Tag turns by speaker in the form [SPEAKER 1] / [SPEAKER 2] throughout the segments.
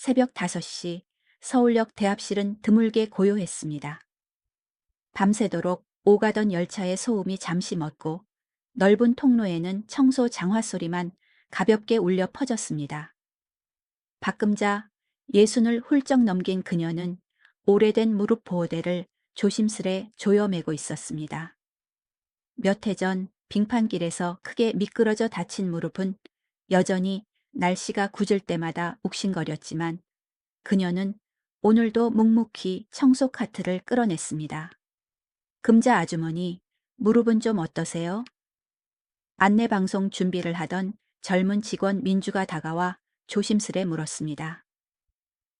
[SPEAKER 1] 새벽 5시 서울역 대합실은 드물게 고요했습니다. 밤새도록 오가던 열차의 소음이 잠시 멎고 넓은 통로에는 청소 장화 소리만 가볍게 울려 퍼졌습니다. 박금자, 예순을 훌쩍 넘긴 그녀는 오래된 무릎 보호대를 조심스레 조여매고 있었습니다. 몇 해 전 빙판길에서 크게 미끄러져 다친 무릎은 여전히 날씨가 굳을 때마다 욱신거렸지만 그녀는 오늘도 묵묵히 청소 카트를 끌어냈습니다. 금자 아주머니, 무릎은 좀 어떠세요? 안내방송 준비를 하던 젊은 직원 민주가 다가와 조심스레 물었습니다.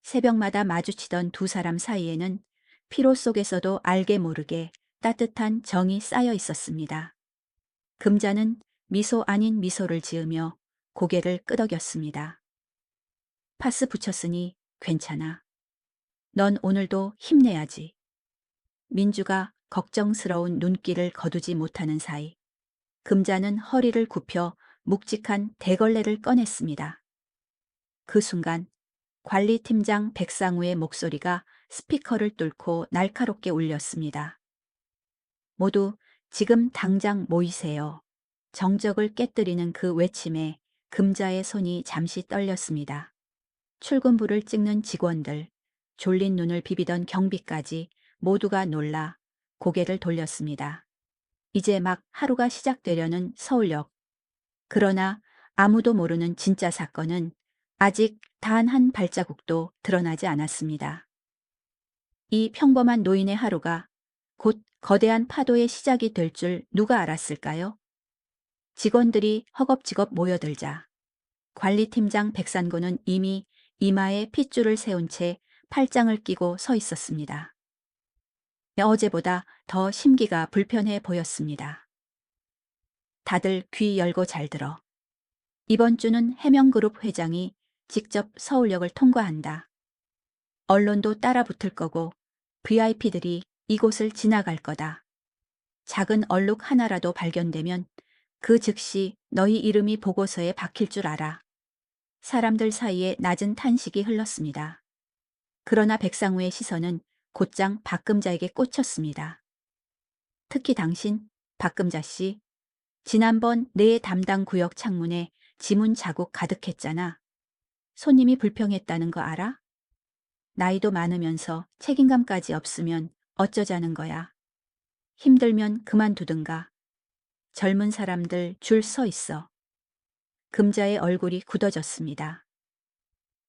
[SPEAKER 1] 새벽마다 마주치던 두 사람 사이에는 피로 속에서도 알게 모르게 따뜻한 정이 쌓여 있었습니다. 금자는 미소 아닌 미소를 지으며 고개를 끄덕였습니다. 파스 붙였으니 괜찮아. 넌 오늘도 힘내야지. 민주가 걱정스러운 눈길을 거두지 못하는 사이 금자는 허리를 굽혀 묵직한 대걸레를 꺼냈습니다. 그 순간 관리팀장 백상우의 목소리가 스피커를 뚫고 날카롭게 울렸습니다. 모두 지금 당장 모이세요. 정적을 깨뜨리는 그 외침에 금자의 손이 잠시 떨렸습니다. 출근부를 찍는 직원들, 졸린 눈을 비비던 경비까지 모두가 놀라 고개를 돌렸습니다. 이제 막 하루가 시작되려는 서울역. 그러나 아무도 모르는 진짜 사건은 아직 단 한 발자국도 드러나지 않았습니다. 이 평범한 노인의 하루가 곧 거대한 파도의 시작이 될 줄 누가 알았을까요? 직원들이 허겁지겁 모여들자 관리팀장 백산고는 이미 이마에 핏줄을 세운 채 팔짱을 끼고 서 있었습니다. 어제보다 더 심기가 불편해 보였습니다. 다들 귀 열고 잘 들어. 이번 주는 해명그룹 회장이 직접 서울역을 통과한다. 언론도 따라 붙을 거고 VIP들이 이곳을 지나갈 거다. 작은 얼룩 하나라도 발견되면 그 즉시 너희 이름이 보고서에 박힐 줄 알아. 사람들 사이에 낮은 탄식이 흘렀습니다. 그러나 백상우의 시선은 곧장 박금자에게 꽂혔습니다. 특히 당신, 박금자 씨, 지난번 내 담당 구역 창문에 지문 자국 가득했잖아. 손님이 불평했다는 거 알아? 나이도 많으면서 책임감까지 없으면 어쩌자는 거야. 힘들면 그만두든가. 젊은 사람들 줄 서 있어. 금자의 얼굴이 굳어졌습니다.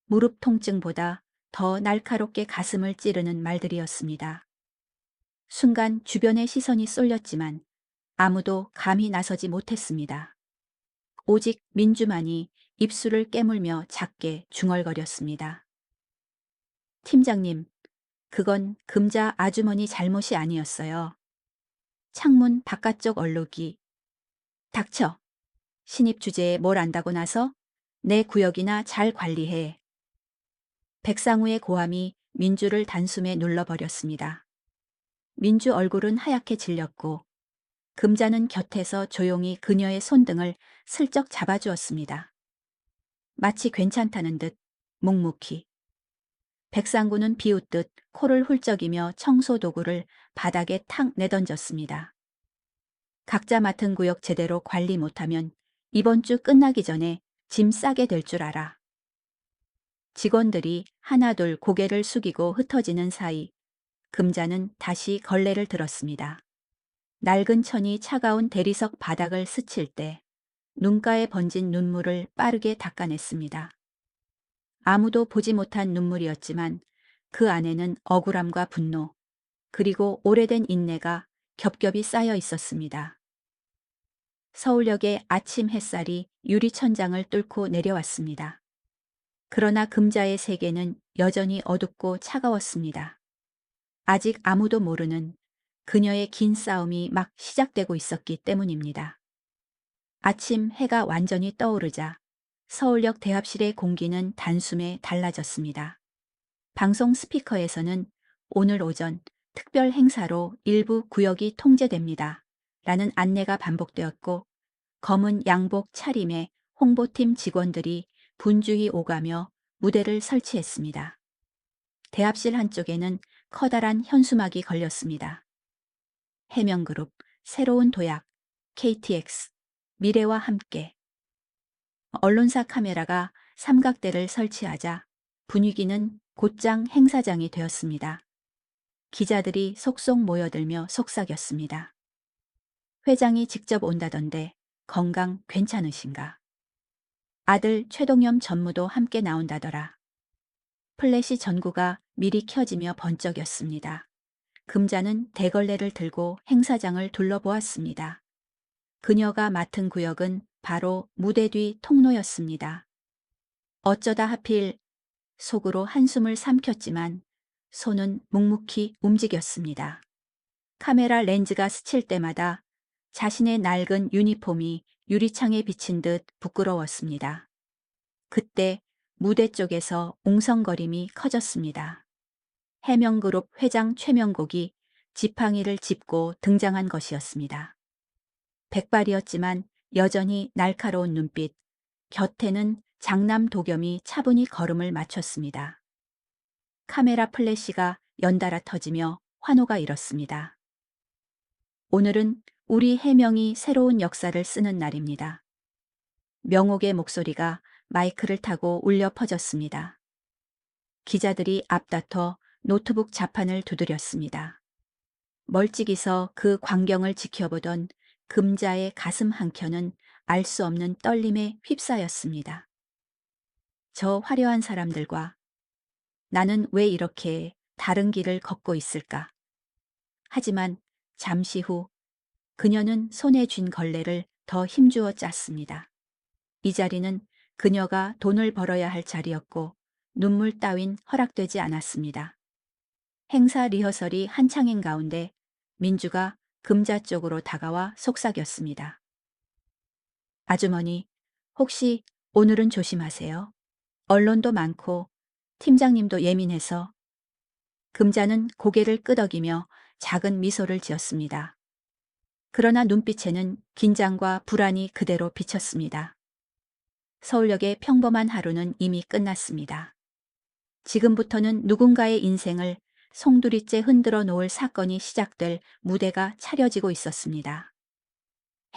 [SPEAKER 1] 무릎 통증보다 더 날카롭게 가슴을 찌르는 말들이었습니다. 순간 주변의 시선이 쏠렸지만 아무도 감히 나서지 못했습니다. 오직 민주만이 입술을 깨물며 작게 중얼거렸습니다. 팀장님, 그건 금자 아주머니 잘못이 아니었어요. 창문 바깥쪽 얼룩이. 닥쳐. 신입 주제에 뭘 안다고 나서 내 구역이나 잘 관리해. 백상우의 고함이 민주를 단숨에 눌러버렸습니다. 민주 얼굴은 하얗게 질렸고 금자는 곁에서 조용히 그녀의 손등을 슬쩍 잡아주었습니다. 마치 괜찮다는 듯 묵묵히. 백상구는 비웃듯 코를 훌쩍이며 청소 도구를 바닥에 탁 내던졌습니다. 각자 맡은 구역 제대로 관리 못하면 이번 주 끝나기 전에 짐 싸게 될 줄 알아. 직원들이 하나둘 고개를 숙이고 흩어지는 사이 금자는 다시 걸레를 들었습니다. 낡은 천이 차가운 대리석 바닥을 스칠 때 눈가에 번진 눈물을 빠르게 닦아냈습니다. 아무도 보지 못한 눈물이었지만 그 안에는 억울함과 분노, 그리고 오래된 인내가 겹겹이 쌓여 있었습니다. 서울역의 아침 햇살이 유리천장을 뚫고 내려왔습니다. 그러나 금자의 세계는 여전히 어둡고 차가웠습니다. 아직 아무도 모르는 그녀의 긴 싸움이 막 시작되고 있었기 때문입니다. 아침 해가 완전히 떠오르자 서울역 대합실의 공기는 단숨에 달라졌습니다. 방송 스피커에서는 오늘 오전 특별 행사로 일부 구역이 통제됩니다. 라는 안내가 반복되었고 검은 양복 차림의 홍보팀 직원들이 분주히 오가며 무대를 설치했습니다. 대합실 한쪽에는 커다란 현수막이 걸렸습니다. 해명그룹, 새로운 도약, KTX, 미래와 함께. 언론사 카메라가 삼각대를 설치하자 분위기는 곧장 행사장이 되었습니다. 기자들이 속속 모여들며 속삭였습니다. 회장이 직접 온다던데 건강 괜찮으신가? 아들 최동엽 전무도 함께 나온다더라. 플래시 전구가 미리 켜지며 번쩍였습니다. 금자는 대걸레를 들고 행사장을 둘러보았습니다. 그녀가 맡은 구역은 바로 무대 뒤 통로였습니다. 어쩌다 하필 속으로 한숨을 삼켰지만 손은 묵묵히 움직였습니다. 카메라 렌즈가 스칠 때마다 자신의 낡은 유니폼이 유리창에 비친 듯 부끄러웠습니다. 그때 무대 쪽에서 웅성거림이 커졌습니다. 해명그룹 회장 최명곡이 지팡이를 짚고 등장한 것이었습니다. 백발이었지만 여전히 날카로운 눈빛, 곁에는 장남 도겸이 차분히 걸음을 맞췄습니다. 카메라 플래시가 연달아 터지며 환호가 일었습니다. 오늘은 우리 해명이 새로운 역사를 쓰는 날입니다. 명옥의 목소리가 마이크를 타고 울려 퍼졌습니다. 기자들이 앞다퉈 노트북 자판을 두드렸습니다. 멀찍이서 그 광경을 지켜보던 금자의 가슴 한켠은 알 수 없는 떨림에 휩싸였습니다. 저 화려한 사람들과 나는 왜 이렇게 다른 길을 걷고 있을까? 하지만 잠시 후 그녀는 손에 쥔 걸레를 더 힘주어 짰습니다. 이 자리는 그녀가 돈을 벌어야 할 자리였고 눈물 따윈 허락되지 않았습니다. 행사 리허설이 한창인 가운데 민주가 금자 쪽으로 다가와 속삭였습니다. 아주머니, 혹시 오늘은 조심하세요. 언론도 많고 팀장님도 예민해서. 금자는 고개를 끄덕이며 작은 미소를 지었습니다. 그러나 눈빛에는 긴장과 불안이 그대로 비쳤습니다. 서울역의 평범한 하루는 이미 끝났습니다. 지금부터는 누군가의 인생을 송두리째 흔들어 놓을 사건이 시작될 무대가 차려지고 있었습니다.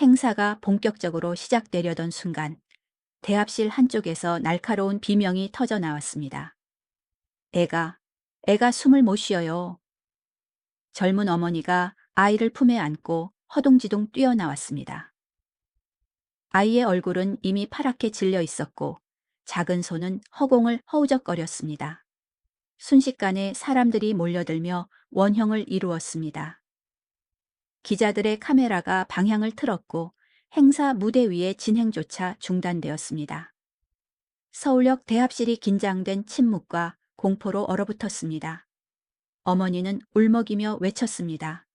[SPEAKER 1] 행사가 본격적으로 시작되려던 순간 대합실 한쪽에서 날카로운 비명이 터져 나왔습니다. 애가 숨을 못 쉬어요. 젊은 어머니가 아이를 품에 안고 허둥지둥 뛰어나왔습니다. 아이의 얼굴은 이미 파랗게 질려 있었고 작은 손은 허공을 허우적거렸습니다. 순식간에 사람들이 몰려들며 원형을 이루었습니다. 기자들의 카메라가 방향을 틀었고 행사 무대 위의 진행조차 중단되었습니다. 서울역 대합실이 긴장된 침묵과 공포로 얼어붙었습니다. 어머니는 울먹이며 외쳤습니다.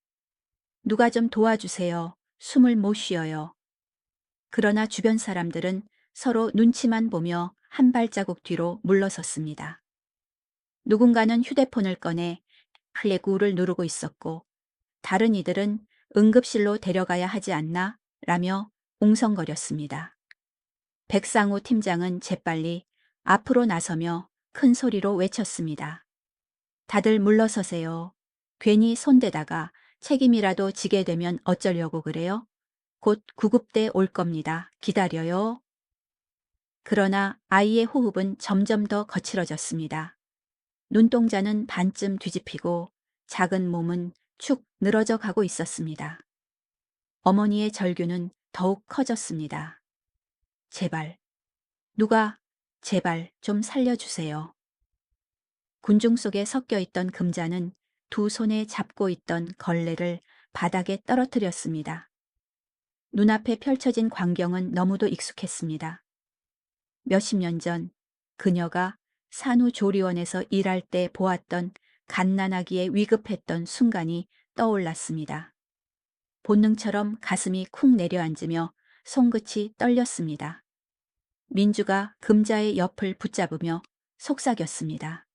[SPEAKER 1] 누가 좀 도와주세요. 숨을 못 쉬어요. 그러나 주변 사람들은 서로 눈치만 보며 한 발자국 뒤로 물러섰습니다. 누군가는 휴대폰을 꺼내 플래그를 누르고 있었고 다른 이들은 응급실로 데려가야 하지 않나? 라며 웅성거렸습니다. 백상우 팀장은 재빨리 앞으로 나서며 큰 소리로 외쳤습니다. 다들 물러서세요. 괜히 손대다가 책임이라도 지게 되면 어쩌려고 그래요? 곧 구급대 올 겁니다. 기다려요. 그러나 아이의 호흡은 점점 더 거칠어졌습니다. 눈동자는 반쯤 뒤집히고 작은 몸은 축 늘어져 가고 있었습니다. 어머니의 절규는 더욱 커졌습니다. 제발, 누가 제발 좀 살려주세요. 군중 속에 섞여 있던 금자는 두 손에 잡고 있던 걸레를 바닥에 떨어뜨렸습니다. 눈앞에 펼쳐진 광경은 너무도 익숙했습니다. 몇십 년 전 그녀가 산후조리원에서 일할 때 보았던 갓난아기에 위급했던 순간이 떠올랐습니다. 본능처럼 가슴이 쿵 내려앉으며 손끝이 떨렸습니다. 민주가 금자의 옆을 붙잡으며 속삭였습니다.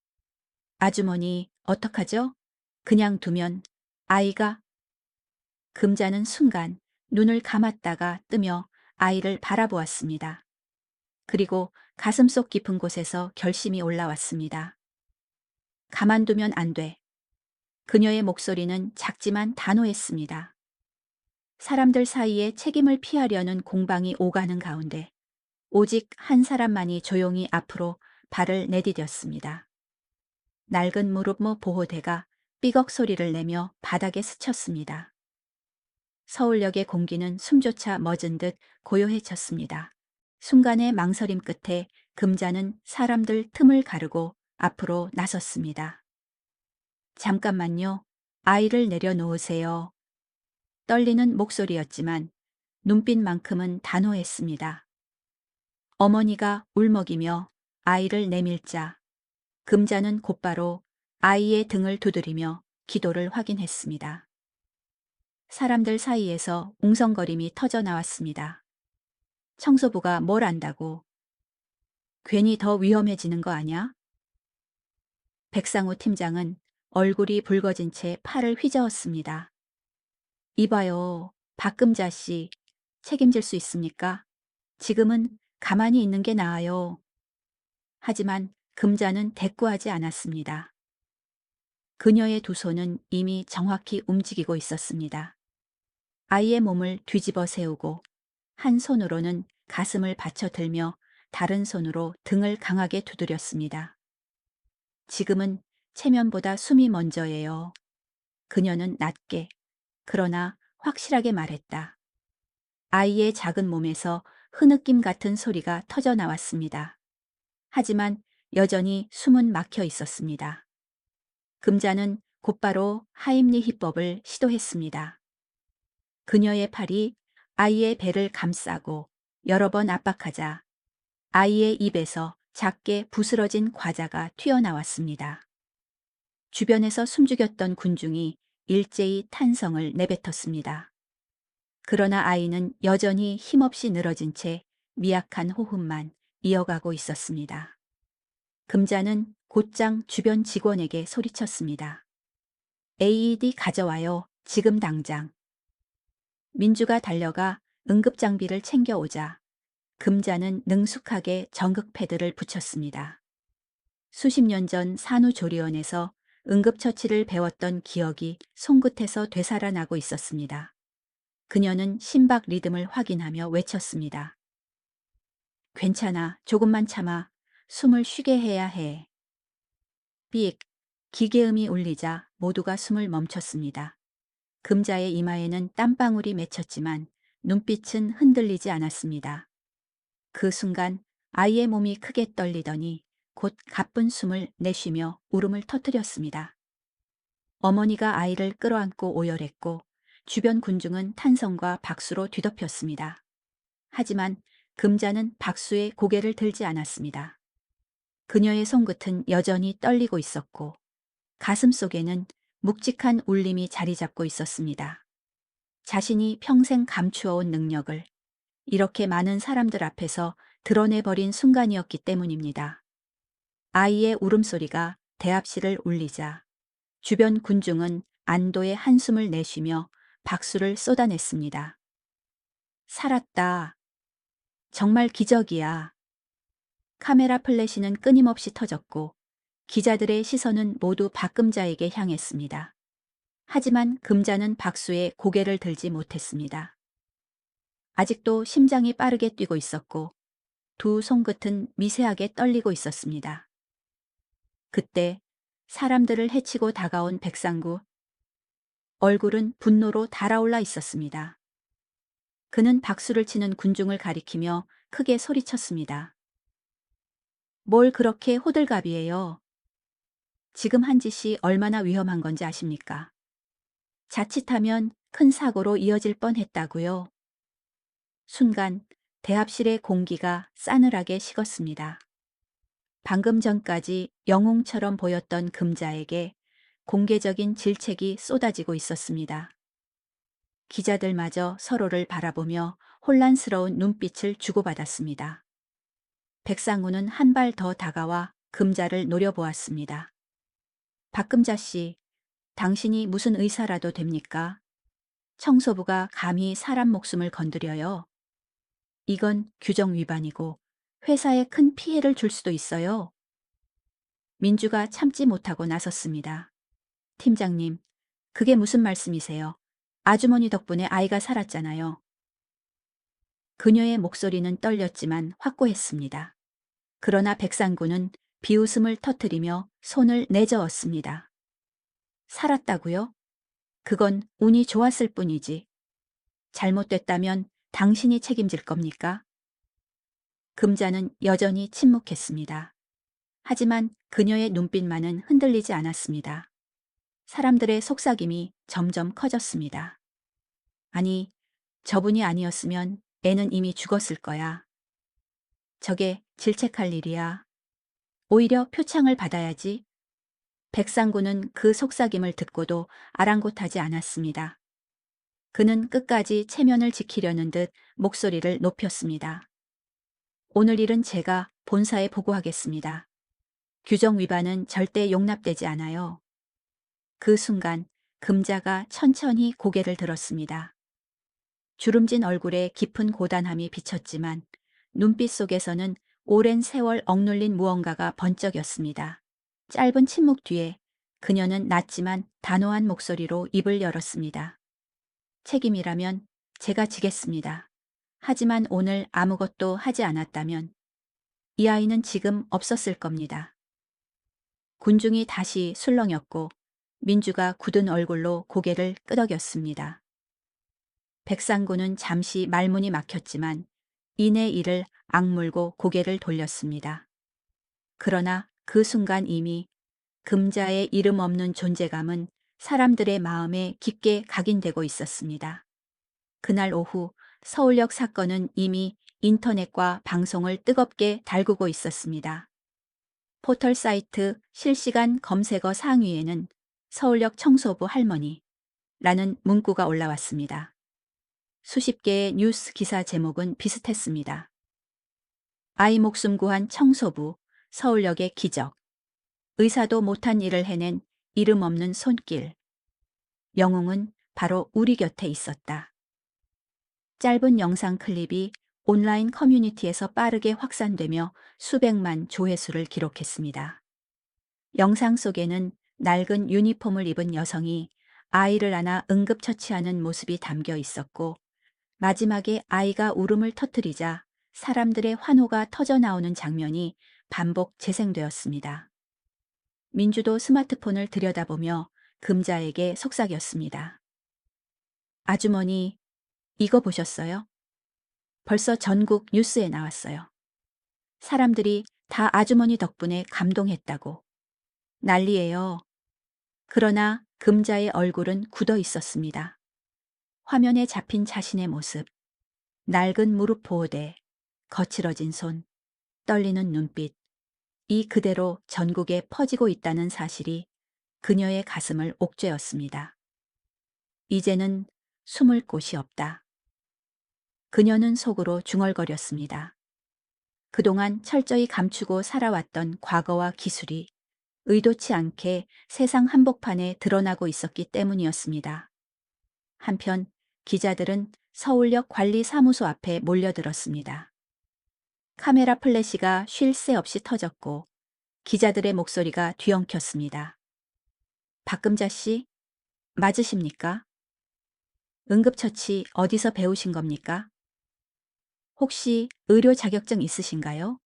[SPEAKER 1] 아주머니, 어떡하죠? 그냥 두면 아이가. 금자는 순간 눈을 감았다가 뜨며 아이를 바라보았습니다. 그리고 가슴속 깊은 곳에서 결심이 올라왔습니다. 가만두면 안 돼. 그녀의 목소리는 작지만 단호했습니다. 사람들 사이에 책임을 피하려는 공방이 오가는 가운데 오직 한 사람만이 조용히 앞으로 발을 내디뎠습니다. 낡은 무릎모 보호대가 삐걱 소리를 내며 바닥에 스쳤습니다. 서울역의 공기는 숨조차 멎은 듯 고요해졌습니다. 순간의 망설임 끝에 금자는 사람들 틈을 가르고 앞으로 나섰습니다. 잠깐만요. 아이를 내려놓으세요. 떨리는 목소리였지만 눈빛만큼은 단호했습니다. 어머니가 울먹이며 아이를 내밀자 금자는 곧바로 아이의 등을 두드리며 기도를 확인했습니다. 사람들 사이에서 웅성거림이 터져 나왔습니다. 청소부가 뭘 안다고? 괜히 더 위험해지는 거 아냐? 백상우 팀장은 얼굴이 붉어진 채 팔을 휘저었습니다. 이봐요, 박금자 씨, 책임질 수 있습니까? 지금은 가만히 있는 게 나아요. 하지만 금자는 대꾸하지 않았습니다. 그녀의 두 손은 이미 정확히 움직이고 있었습니다. 아이의 몸을 뒤집어 세우고 한 손으로는 가슴을 받쳐들며 다른 손으로 등을 강하게 두드렸습니다. 지금은 체면보다 숨이 먼저예요. 그녀는 낮게 그러나 확실하게 말했다. 아이의 작은 몸에서 흐느낌 같은 소리가 터져 나왔습니다. 하지만 여전히 숨은 막혀 있었습니다. 금자는 곧바로 하임리히법을 시도했습니다. 그녀의 팔이 아이의 배를 감싸고 여러 번 압박하자 아이의 입에서 작게 부스러진 과자가 튀어나왔습니다. 주변에서 숨죽였던 군중이 일제히 탄성을 내뱉었습니다. 그러나 아이는 여전히 힘없이 늘어진 채 미약한 호흡만 이어가고 있었습니다. 금자는 곧장 주변 직원에게 소리쳤습니다. AED 가져와요. 지금 당장. 민주가 달려가 응급장비를 챙겨오자 금자는 능숙하게 전극 패드를 붙였습니다. 수십 년 전 산후조리원에서 응급처치를 배웠던 기억이 손끝에서 되살아나고 있었습니다. 그녀는 심박 리듬을 확인하며 외쳤습니다. 괜찮아. 조금만 참아. 숨을 쉬게 해야 해. 삑. 기계음이 울리자 모두가 숨을 멈췄습니다. 금자의 이마에는 땀방울이 맺혔지만 눈빛은 흔들리지 않았습니다. 그 순간 아이의 몸이 크게 떨리더니 곧 가쁜 숨을 내쉬며 울음을 터뜨렸습니다. 어머니가 아이를 끌어안고 오열했고 주변 군중은 탄성과 박수로 뒤덮였습니다. 하지만 금자는 박수에 고개를 들지 않았습니다. 그녀의 손끝은 여전히 떨리고 있었고 가슴 속에는 묵직한 울림이 자리 잡고 있었습니다. 자신이 평생 감추어온 능력을 이렇게 많은 사람들 앞에서 드러내버린 순간이었기 때문입니다. 아이의 울음소리가 대합실을 울리자 주변 군중은 안도의 한숨을 내쉬며 박수를 쏟아냈습니다. 살았다. 정말 기적이야. 카메라 플래시는 끊임없이 터졌고 기자들의 시선은 모두 박금자에게 향했습니다. 하지만 금자는 박수에 고개를 들지 못했습니다. 아직도 심장이 빠르게 뛰고 있었고 두 손끝은 미세하게 떨리고 있었습니다. 그때 사람들을 헤치고 다가온 백상구. 얼굴은 분노로 달아올라 있었습니다. 그는 박수를 치는 군중을 가리키며 크게 소리쳤습니다. 뭘 그렇게 호들갑이에요. 지금 한 짓이 얼마나 위험한 건지 아십니까? 자칫하면 큰 사고로 이어질 뻔했다고요. 순간 대합실의 공기가 싸늘하게 식었습니다. 방금 전까지 영웅처럼 보였던 금자에게 공개적인 질책이 쏟아지고 있었습니다. 기자들마저 서로를 바라보며 혼란스러운 눈빛을 주고받았습니다. 백상우는 한 발 더 다가와 금자를 노려보았습니다. 박금자 씨, 당신이 무슨 의사라도 됩니까? 청소부가 감히 사람 목숨을 건드려요. 이건 규정 위반이고 회사에 큰 피해를 줄 수도 있어요. 민주가 참지 못하고 나섰습니다. 팀장님, 그게 무슨 말씀이세요? 아주머니 덕분에 아이가 살았잖아요. 그녀의 목소리는 떨렸지만 확고했습니다. 그러나 백상구는 비웃음을 터뜨리며 손을 내저었습니다. 살았다고요? 그건 운이 좋았을 뿐이지. 잘못됐다면 당신이 책임질 겁니까? 금자는 여전히 침묵했습니다. 하지만 그녀의 눈빛만은 흔들리지 않았습니다. 사람들의 속삭임이 점점 커졌습니다. 아니, 저분이 아니었으면 애는 이미 죽었을 거야. 저게 질책할 일이야. 오히려 표창을 받아야지. 백상구는 그 속삭임을 듣고도 아랑곳하지 않았습니다. 그는 끝까지 체면을 지키려는 듯 목소리를 높였습니다. 오늘 일은 제가 본사에 보고하겠습니다. 규정 위반은 절대 용납되지 않아요. 그 순간 금자가 천천히 고개를 들었습니다. 주름진 얼굴에 깊은 고단함이 비쳤지만 눈빛 속에서는 오랜 세월 억눌린 무언가가 번쩍였습니다. 짧은 침묵 뒤에 그녀는 낮지만 단호한 목소리로 입을 열었습니다. 책임이라면 제가 지겠습니다. 하지만 오늘 아무것도 하지 않았다면 이 아이는 지금 없었을 겁니다. 군중이 다시 술렁였고 민주가 굳은 얼굴로 고개를 끄덕였습니다. 백상구는 잠시 말문이 막혔지만 이내 이를 악물고 고개를 돌렸습니다. 그러나 그 순간 이미 금자의 이름 없는 존재감은 사람들의 마음에 깊게 각인되고 있었습니다. 그날 오후 서울역 사건은 이미 인터넷과 방송을 뜨겁게 달구고 있었습니다. 포털 사이트 실시간 검색어 상위에는 서울역 청소부 할머니라는 문구가 올라왔습니다. 수십 개의 뉴스 기사 제목은 비슷했습니다. 아이 목숨 구한 청소부, 서울역의 기적, 의사도 못한 일을 해낸 이름 없는 손길. 영웅은 바로 우리 곁에 있었다. 짧은 영상 클립이 온라인 커뮤니티에서 빠르게 확산되며 수백만 조회수를 기록했습니다. 영상 속에는 낡은 유니폼을 입은 여성이 아이를 안아 응급처치하는 모습이 담겨 있었고 마지막에 아이가 울음을 터뜨리자 사람들의 환호가 터져나오는 장면이 반복 재생되었습니다. 민주도 스마트폰을 들여다보며 금자에게 속삭였습니다. 아주머니, 이거 보셨어요? 벌써 전국 뉴스에 나왔어요. 사람들이 다 아주머니 덕분에 감동했다고. 난리예요. 그러나 금자의 얼굴은 굳어 있었습니다. 화면에 잡힌 자신의 모습, 낡은 무릎 보호대, 거칠어진 손, 떨리는 눈빛, 이 그대로 전국에 퍼지고 있다는 사실이 그녀의 가슴을 옥죄었습니다. 이제는 숨을 곳이 없다. 그녀는 속으로 중얼거렸습니다. 그동안 철저히 감추고 살아왔던 과거와 기술이 의도치 않게 세상 한복판에 드러나고 있었기 때문이었습니다. 한편 기자들은 서울역 관리사무소 앞에 몰려들었습니다. 카메라 플래시가 쉴 새 없이 터졌고 기자들의 목소리가 뒤엉켰습니다. 박금자 씨, 맞으십니까? 응급처치 어디서 배우신 겁니까? 혹시 의료 자격증 있으신가요?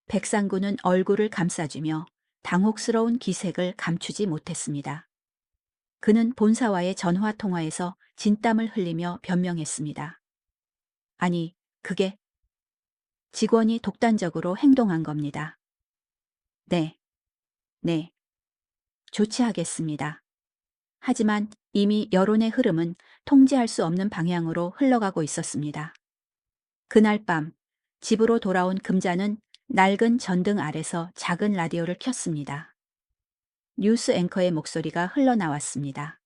[SPEAKER 1] 백상구는 얼굴을 감싸주며 당혹스러운 기색을 감추지 못했습니다. 그는 본사와의 전화 통화에서 진땀을 흘리며 변명했습니다. 아니, 그게 직원이 독단적으로 행동한 겁니다. 네, 네, 조치하겠습니다. 하지만 이미 여론의 흐름은 통제할 수 없는 방향으로 흘러가고 있었습니다. 그날 밤 집으로 돌아온 금자는 낡은 전등 아래서 작은 라디오를 켰습니다. 뉴스 앵커의 목소리가 흘러나왔습니다.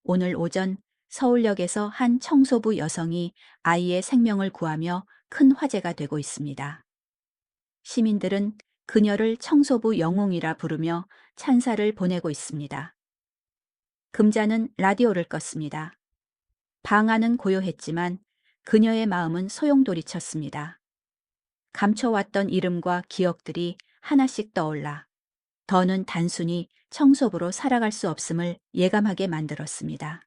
[SPEAKER 1] 오늘 오전 서울역에서 한 청소부 여성이 아이의 생명을 구하며 큰 화제가 되고 있습니다. 시민들은 그녀를 청소부 영웅이라 부르며 찬사를 보내고 있습니다. 금자는 라디오를 껐습니다. 방 안은 고요했지만 그녀의 마음은 소용돌이쳤습니다. 감춰왔던 이름과 기억들이 하나씩 떠올라 더는 단순히 청소부로 살아갈 수 없음을 예감하게 만들었습니다.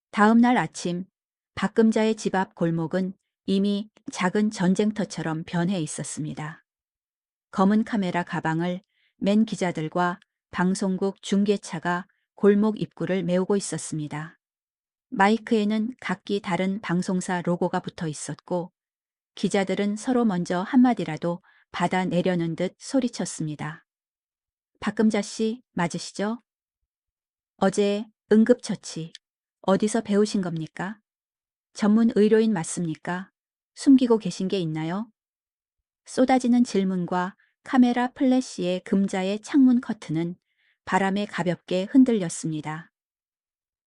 [SPEAKER 1] 다음 날 아침, 박금자의 집 앞 골목은 이미 작은 전쟁터처럼 변해 있었습니다. 검은 카메라 가방을 맨 기자들과 방송국 중계차가 골목 입구를 메우고 있었습니다. 마이크에는 각기 다른 방송사 로고가 붙어 있었고 기자들은 서로 먼저 한마디라도 받아내려는 듯 소리쳤습니다. 박금자 씨 맞으시죠? 어제 응급처치 어디서 배우신 겁니까? 전문 의료인 맞습니까? 숨기고 계신 게 있나요? 쏟아지는 질문과 카메라 플래시의 금자의 창문 커튼은 바람에 가볍게 흔들렸습니다.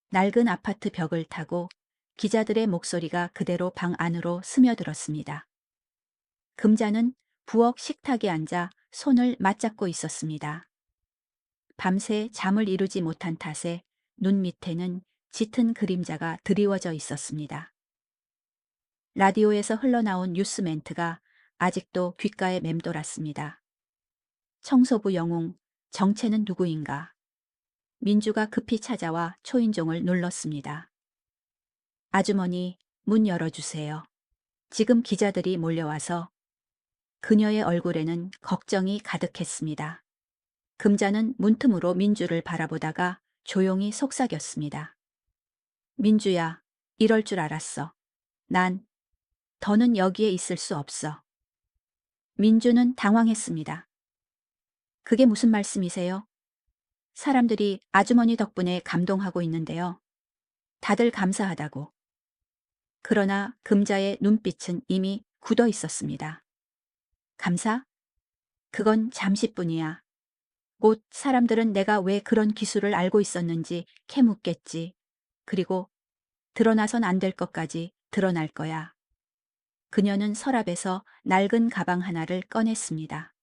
[SPEAKER 1] 낡은 아파트 벽을 타고 기자들의 목소리가 그대로 방 안으로 스며들었습니다. 금자는 부엌 식탁에 앉아 손을 맞잡고 있었습니다. 밤새 잠을 이루지 못한 탓에 눈 밑에는 짙은 그림자가 드리워져 있었습니다. 라디오에서 흘러나온 뉴스 멘트가 아직도 귓가에 맴돌았습니다. 청소부 영웅, 정체는 누구인가? 민주가 급히 찾아와 초인종을 눌렀습니다. 아주머니, 문 열어주세요. 지금 기자들이 몰려와서 그녀의 얼굴에는 걱정이 가득했습니다. 금자는 문틈으로 민주를 바라보다가 조용히 속삭였습니다. 민주야, 이럴 줄 알았어. 더는 여기에 있을 수 없어. 민주는 당황했습니다. 그게 무슨 말씀이세요? 사람들이 아주머니 덕분에 감동하고 있는데요. 다들 감사하다고. 그러나 금자의 눈빛은 이미 굳어 있었습니다. 감사? 그건 잠시뿐이야. 곧 사람들은 내가 왜 그런 기술을 알고 있었는지 캐묻겠지. 그리고 드러나선 안 될 것까지 드러날 거야. 그녀는 서랍에서 낡은 가방 하나를 꺼냈습니다.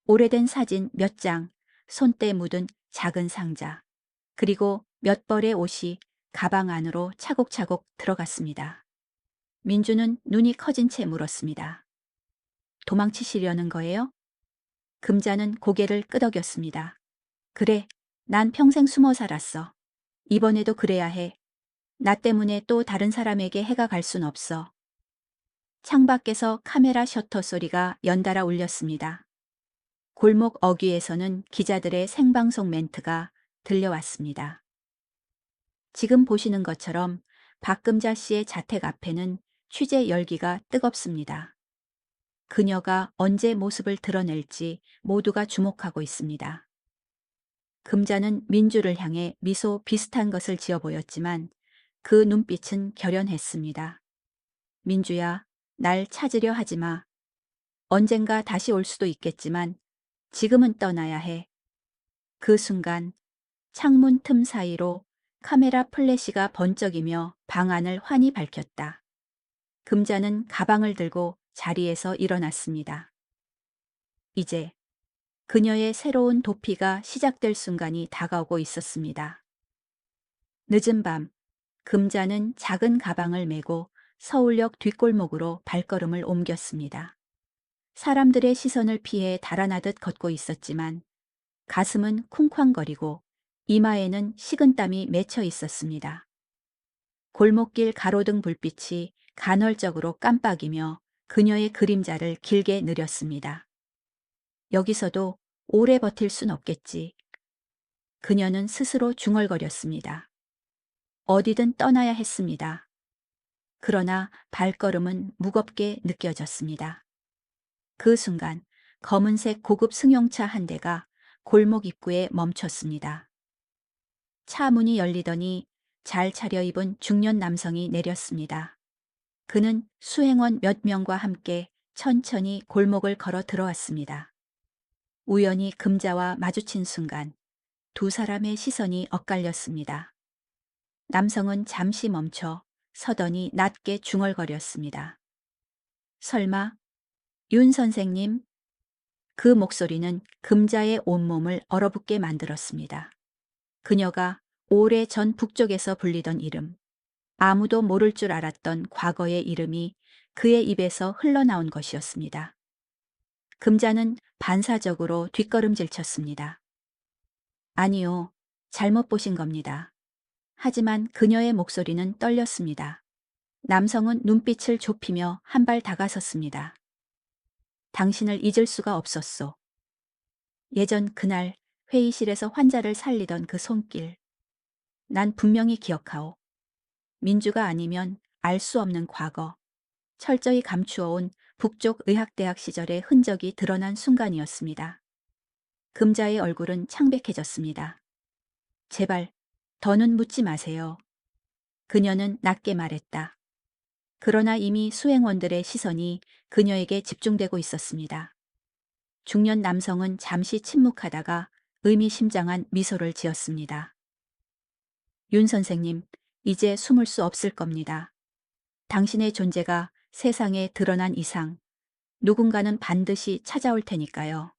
[SPEAKER 1] 오래된 사진 몇 장, 손때 묻은 작은 상자, 그리고 몇 벌의 옷이 가방 안으로 차곡차곡 들어갔습니다. 민주는 눈이 커진 채 물었습니다. 도망치시려는 거예요? 금자는 고개를 끄덕였습니다. 그래, 난 평생 숨어 살았어. 이번에도 그래야 해. 나 때문에 또 다른 사람에게 해가 갈 순 없어. 창밖에서 카메라 셔터 소리가 연달아 울렸습니다. 골목 어귀에서는 기자들의 생방송 멘트가 들려왔습니다. 지금 보시는 것처럼 박금자 씨의 자택 앞에는 취재 열기가 뜨겁습니다. 그녀가 언제 모습을 드러낼지 모두가 주목하고 있습니다. 금자는 민주를 향해 미소 비슷한 것을 지어 보였지만 그 눈빛은 결연했습니다. 민주야, 날 찾으려 하지 마. 언젠가 다시 올 수도 있겠지만 지금은 떠나야 해. 그 순간 창문 틈 사이로 카메라 플래시가 번쩍이며 방 안을 환히 밝혔다. 금자는 가방을 들고 자리에서 일어났습니다. 이제 그녀의 새로운 도피가 시작될 순간이 다가오고 있었습니다. 늦은 밤, 금자는 작은 가방을 메고 서울역 뒷골목으로 발걸음을 옮겼습니다. 사람들의 시선을 피해 달아나듯 걷고 있었지만 가슴은 쿵쾅거리고 이마에는 식은땀이 맺혀 있었습니다. 골목길 가로등 불빛이 간헐적으로 깜빡이며 그녀의 그림자를 길게 느렸습니다. 여기서도 오래 버틸 순 없겠지. 그녀는 스스로 중얼거렸습니다. 어디든 떠나야 했습니다. 그러나 발걸음은 무겁게 느껴졌습니다. 그 순간 검은색 고급 승용차 한 대가 골목 입구에 멈췄습니다. 차 문이 열리더니 잘 차려입은 중년 남성이 내렸습니다. 그는 수행원 몇 명과 함께 천천히 골목을 걸어 들어왔습니다. 우연히 금자와 마주친 순간 두 사람의 시선이 엇갈렸습니다. 남성은 잠시 멈춰 서더니 낮게 중얼거렸습니다. 설마 윤 선생님? 그 목소리는 금자의 온몸을 얼어붙게 만들었습니다. 그녀가 오래전 북쪽에서 불리던 이름, 아무도 모를 줄 알았던 과거의 이름이 그의 입에서 흘러나온 것이었습니다. 금자는 반사적으로 뒷걸음질 쳤습니다. 아니요, 잘못 보신 겁니다. 하지만 그녀의 목소리는 떨렸습니다. 남성은 눈빛을 좁히며 한 발 다가섰습니다. 당신을 잊을 수가 없었소. 예전 그날 회의실에서 환자를 살리던 그 손길. 난 분명히 기억하오. 민주가 아니면 알 수 없는 과거. 철저히 감추어온 북쪽 의학대학 시절의 흔적이 드러난 순간이었습니다. 금자의 얼굴은 창백해졌습니다. 제발, 더는 묻지 마세요. 그녀는 낮게 말했다. 그러나 이미 수행원들의 시선이 그녀에게 집중되고 있었습니다. 중년 남성은 잠시 침묵하다가 의미심장한 미소를 지었습니다. 윤 선생님, 이제 숨을 수 없을 겁니다. 당신의 존재가 세상에 드러난 이상 누군가는 반드시 찾아올 테니까요.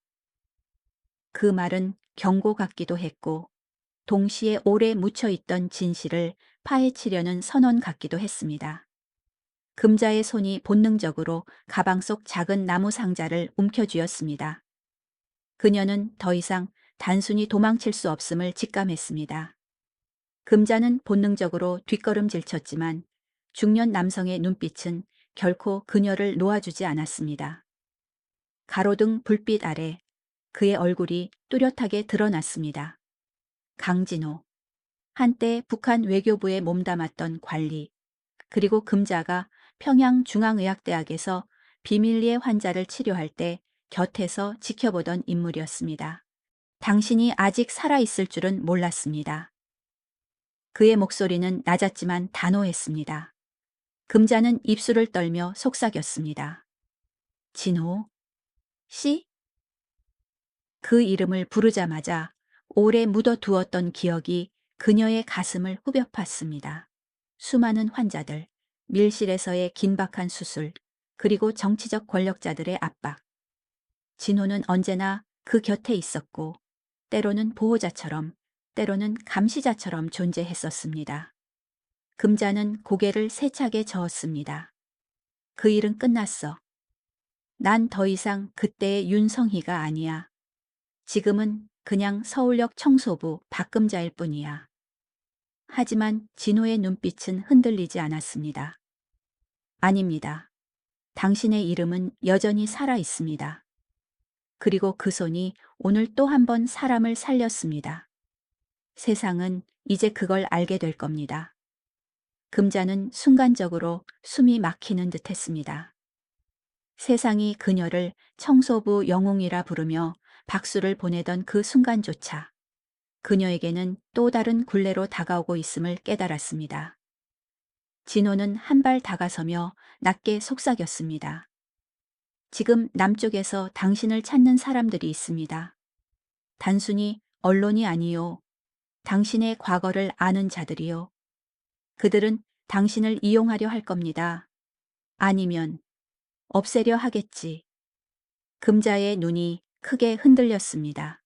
[SPEAKER 1] 그 말은 경고 같기도 했고 동시에 오래 묻혀있던 진실을 파헤치려는 선언 같기도 했습니다. 금자의 손이 본능적으로 가방 속 작은 나무 상자를 움켜쥐었습니다. 그녀는 더 이상 단순히 도망칠 수 없음을 직감했습니다. 금자는 본능적으로 뒷걸음질 쳤지만 중년 남성의 눈빛은 결코 그녀를 놓아주지 않았습니다. 가로등 불빛 아래 그의 얼굴이 뚜렷하게 드러났습니다. 강진호, 한때 북한 외교부에 몸담았던 관리, 그리고 금자가 평양중앙의학대학에서 비밀리에 환자를 치료할 때 곁에서 지켜보던 인물이었습니다. 당신이 아직 살아있을 줄은 몰랐습니다. 그의 목소리는 낮았지만 단호했습니다. 금자는 입술을 떨며 속삭였습니다. 진호 씨? 그 이름을 부르자마자 오래 묻어두었던 기억이 그녀의 가슴을 후벼 팠습니다. 수많은 환자들, 밀실에서의 긴박한 수술, 그리고 정치적 권력자들의 압박. 진호는 언제나 그 곁에 있었고, 때로는 보호자처럼, 때로는 감시자처럼 존재했었습니다. 금자는 고개를 세차게 저었습니다. 그 일은 끝났어. 난 더 이상 그때의 윤성희가 아니야. 지금은 그냥 서울역 청소부 박금자일 뿐이야. 하지만 진호의 눈빛은 흔들리지 않았습니다. 아닙니다. 당신의 이름은 여전히 살아 있습니다. 그리고 그 손이 오늘 또 한 번 사람을 살렸습니다. 세상은 이제 그걸 알게 될 겁니다. 금자는 순간적으로 숨이 막히는 듯 했습니다. 세상이 그녀를 청소부 영웅이라 부르며 박수를 보내던 그 순간조차 그녀에게는 또 다른 굴레로 다가오고 있음을 깨달았습니다. 진호는 한 발 다가서며 낮게 속삭였습니다. 지금 남쪽에서 당신을 찾는 사람들이 있습니다. 단순히 언론이 아니요. 당신의 과거를 아는 자들이요. 그들은 당신을 이용하려 할 겁니다. 아니면 없애려 하겠지. 금자의 눈이 크게 흔들렸습니다.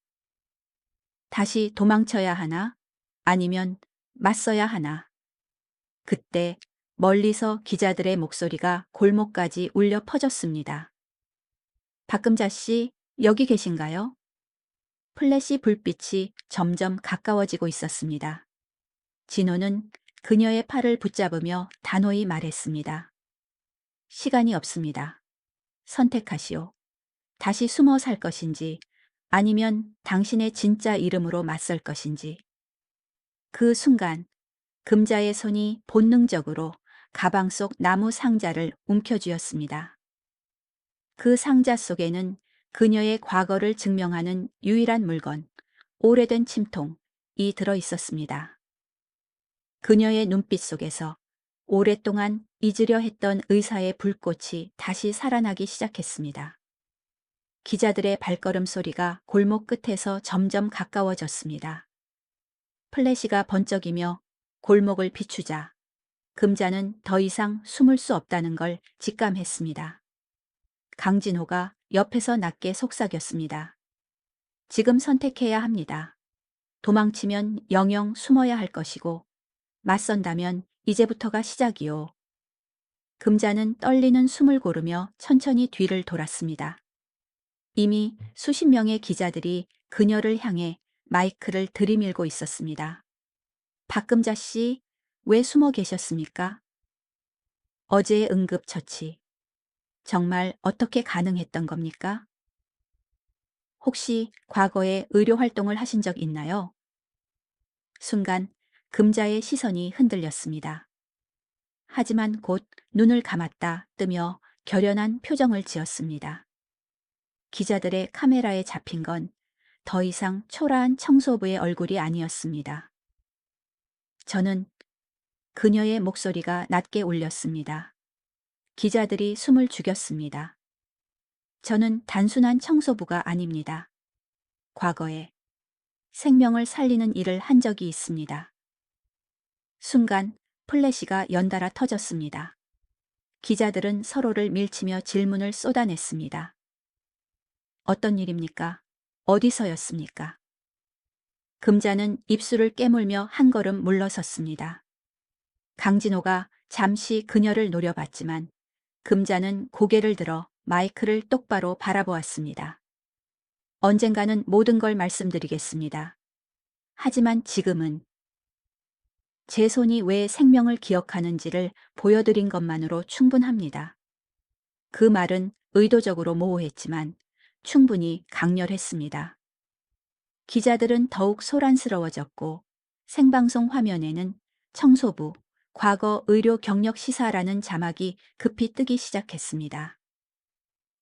[SPEAKER 1] 다시 도망쳐야 하나? 아니면 맞서야 하나? 그때 멀리서 기자들의 목소리가 골목까지 울려 퍼졌습니다. 박금자 씨, 여기 계신가요? 플래시 불빛이 점점 가까워지고 있었습니다. 진호는 그녀의 팔을 붙잡으며 단호히 말했습니다. 시간이 없습니다. 선택하시오. 다시 숨어 살 것인지 아니면 당신의 진짜 이름으로 맞설 것인지. 그 순간 금자의 손이 본능적으로 가방 속 나무 상자를 움켜쥐었습니다. 그 상자 속에는 그녀의 과거를 증명하는 유일한 물건, 오래된 침통이 들어 있었습니다. 그녀의 눈빛 속에서 오랫동안 잊으려 했던 의사의 불꽃이 다시 살아나기 시작했습니다. 기자들의 발걸음 소리가 골목 끝에서 점점 가까워졌습니다. 플래시가 번쩍이며 골목을 비추자 금자는 더 이상 숨을 수 없다는 걸 직감했습니다. 강진호가 옆에서 낮게 속삭였습니다. 지금 선택해야 합니다. 도망치면 영영 숨어야 할 것이고 맞선다면 이제부터가 시작이요. 금자는 떨리는 숨을 고르며 천천히 뒤를 돌았습니다. 이미 수십 명의 기자들이 그녀를 향해 마이크를 들이밀고 있었습니다. 박금자 씨, 왜 숨어 계셨습니까? 어제의 응급처치. 정말 어떻게 가능했던 겁니까? 혹시 과거에 의료 활동을 하신 적 있나요? 순간 금자의 시선이 흔들렸습니다. 하지만 곧 눈을 감았다 뜨며 결연한 표정을 지었습니다. 기자들의 카메라에 잡힌 건 더 이상 초라한 청소부의 얼굴이 아니었습니다. 저는 그녀의 목소리가 낮게 울렸습니다. 기자들이 숨을 죽였습니다. 저는 단순한 청소부가 아닙니다. 과거에 생명을 살리는 일을 한 적이 있습니다. 순간 플래시가 연달아 터졌습니다. 기자들은 서로를 밀치며 질문을 쏟아냈습니다. 어떤 일입니까? 어디서였습니까? 금자는 입술을 깨물며 한 걸음 물러섰습니다. 강진호가 잠시 그녀를 노려봤지만 금자는 고개를 들어 마이크를 똑바로 바라보았습니다. 언젠가는 모든 걸 말씀드리겠습니다. 하지만 지금은 제 손이 왜 생명을 기억하는지를 보여드린 것만으로 충분합니다. 그 말은 의도적으로 모호했지만 충분히 강렬했습니다. 기자들은 더욱 소란스러워졌고 생방송 화면에는 청소부, 과거 의료 경력 시사라는 자막이 급히 뜨기 시작했습니다.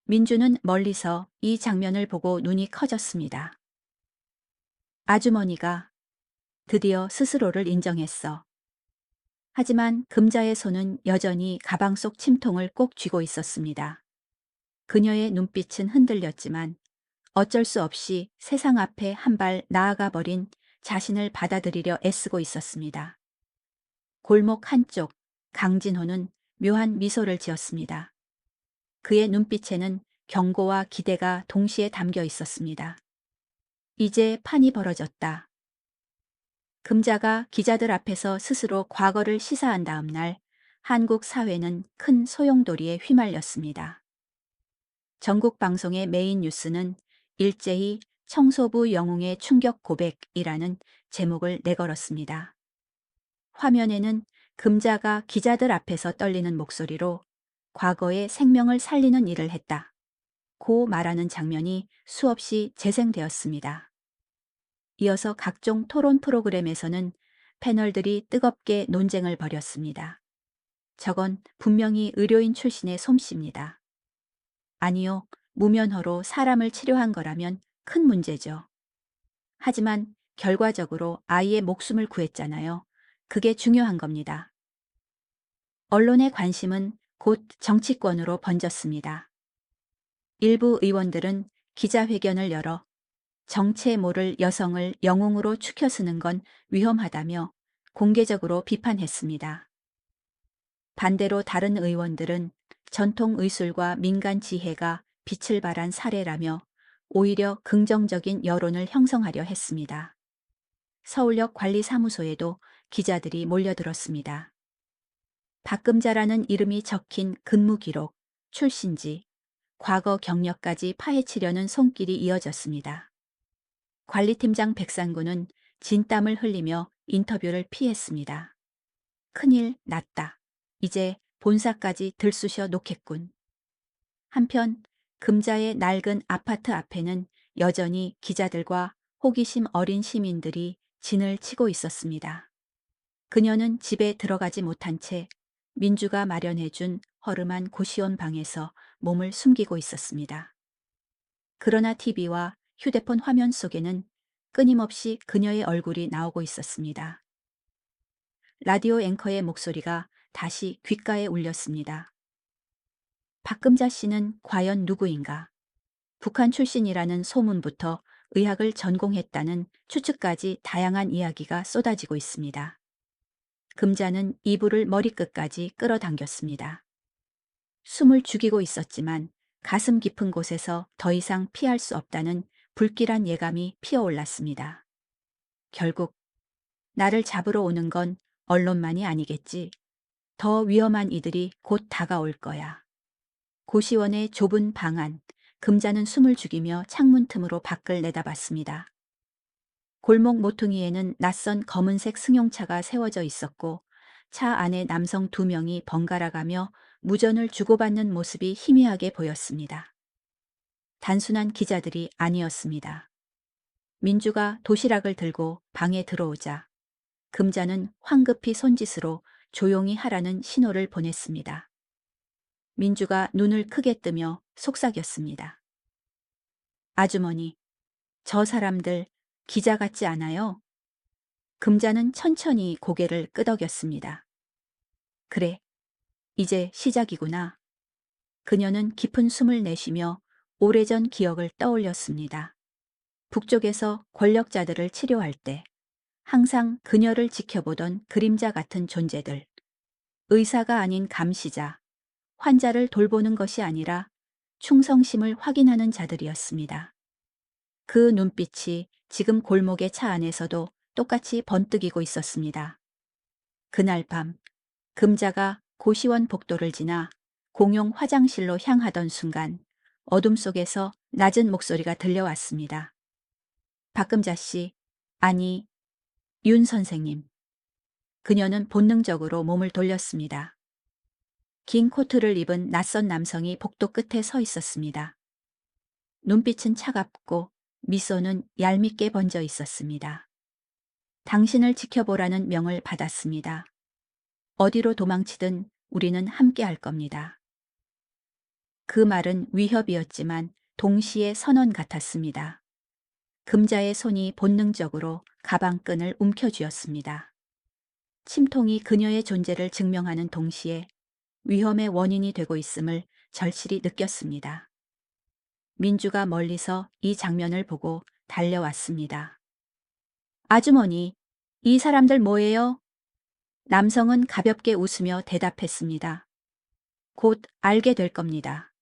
[SPEAKER 1] 민주는 멀리서 이 장면을 보고 눈이 커졌습니다. 아주머니가 드디어 스스로를 인정했어. 하지만 금자의 손은 여전히 가방 속 침통을 꼭 쥐고 있었습니다. 그녀의 눈빛은 흔들렸지만 어쩔 수 없이 세상 앞에 한 발 나아가 버린 자신을 받아들이려 애쓰고 있었습니다. 골목 한쪽 강진호는 묘한 미소를 지었습니다. 그의 눈빛에는 경고와 기대가 동시에 담겨 있었습니다. 이제 판이 벌어졌다. 금자가 기자들 앞에서 스스로 과거를 시사한 다음 날 한국 사회는 큰 소용돌이에 휘말렸습니다. 전국 방송의 메인 뉴스는 일제히 청소부 영웅의 충격 고백이라는 제목을 내걸었습니다. 화면에는 금자가 기자들 앞에서 떨리는 목소리로 과거의 생명을 살리는 일을 했다. 고 말하는 장면이 수없이 재생되었습니다. 이어서 각종 토론 프로그램에서는 패널들이 뜨겁게 논쟁을 벌였습니다. 저건 분명히 의료인 출신의 솜씨입니다. 아니요, 무면허로 사람을 치료한 거라면 큰 문제죠. 하지만 결과적으로 아이의 목숨을 구했잖아요. 그게 중요한 겁니다. 언론의 관심은 곧 정치권으로 번졌습니다. 일부 의원들은 기자회견을 열어 정체 모를 여성을 영웅으로 추켜 쓰는 건 위험하다며 공개적으로 비판했습니다. 반대로 다른 의원들은 전통 의술과 민간 지혜가 빛을 발한 사례라며 오히려 긍정적인 여론을 형성하려 했습니다. 서울역 관리사무소에도 기자들이 몰려들었습니다. 박금자라는 이름이 적힌 근무 기록, 출신지, 과거 경력까지 파헤치려는 손길이 이어졌습니다. 관리팀장 백상구는 진땀을 흘리며 인터뷰를 피했습니다. 큰일 났다. 이제 본사까지 들쑤셔 놓겠군. 한편 금자의 낡은 아파트 앞에는 여전히 기자들과 호기심 어린 시민들이 진을 치고 있었습니다. 그녀는 집에 들어가지 못한 채 민주가 마련해준 허름한 고시원 방에서 몸을 숨기고 있었습니다. 그러나 TV와 휴대폰 화면 속에는 끊임없이 그녀의 얼굴이 나오고 있었습니다. 라디오 앵커의 목소리가 다시 귓가에 울렸습니다. 박금자 씨는 과연 누구인가? 북한 출신이라는 소문부터 의학을 전공했다는 추측까지 다양한 이야기가 쏟아지고 있습니다. 금자는 이불을 머리끝까지 끌어당겼습니다. 숨을 죽이고 있었지만 가슴 깊은 곳에서 더 이상 피할 수 없다는 불길한 예감이 피어올랐습니다. 결국 나를 잡으러 오는 건 언론만이 아니겠지. 더 위험한 이들이 곧 다가올 거야. 고시원의 좁은 방 안, 금자는 숨을 죽이며 창문 틈으로 밖을 내다봤습니다. 골목 모퉁이에는 낯선 검은색 승용차가 세워져 있었고 차 안에 남성 2명이 번갈아 가며 무전을 주고받는 모습이 희미하게 보였습니다. 단순한 기자들이 아니었습니다. 민주가 도시락을 들고 방에 들어오자 금자는 황급히 손짓으로 조용히 하라는 신호를 보냈습니다. 민주가 눈을 크게 뜨며 속삭였습니다. 아주머니, 저 사람들 기자 같지 않아요? 금자는 천천히 고개를 끄덕였습니다. 그래, 이제 시작이구나. 그녀는 깊은 숨을 내쉬며 오래전 기억을 떠올렸습니다. 북쪽에서 권력자들을 치료할 때 항상 그녀를 지켜보던 그림자 같은 존재들. 의사가 아닌 감시자, 환자를 돌보는 것이 아니라 충성심을 확인하는 자들이었습니다. 그 눈빛이 지금 골목의 차 안에서도 똑같이 번뜩이고 있었습니다. 그날 밤, 금자가 고시원 복도를 지나 공용 화장실로 향하던 순간 어둠 속에서 낮은 목소리가 들려왔습니다. 박금자 씨, 아니, 윤 선생님. 그녀는 본능적으로 몸을 돌렸습니다. 긴 코트를 입은 낯선 남성이 복도 끝에 서 있었습니다. 눈빛은 차갑고 미소는 얄밉게 번져 있었습니다. 당신을 지켜보라는 명을 받았습니다. 어디로 도망치든 우리는 함께 할 겁니다. 그 말은 위협이었지만 동시에 선언 같았습니다. 금자의 손이 본능적으로 가방끈을 움켜쥐었습니다. 침통이 그녀의 존재를 증명하는 동시에 위험의 원인이 되고 있음을 절실히 느꼈습니다. 민주가 멀리서 이 장면을 보고 달려왔습니다. 아주머니, 이 사람들 뭐예요? 남성은 가볍게 웃으며 대답했습니다. 곧 알게 될 겁니다.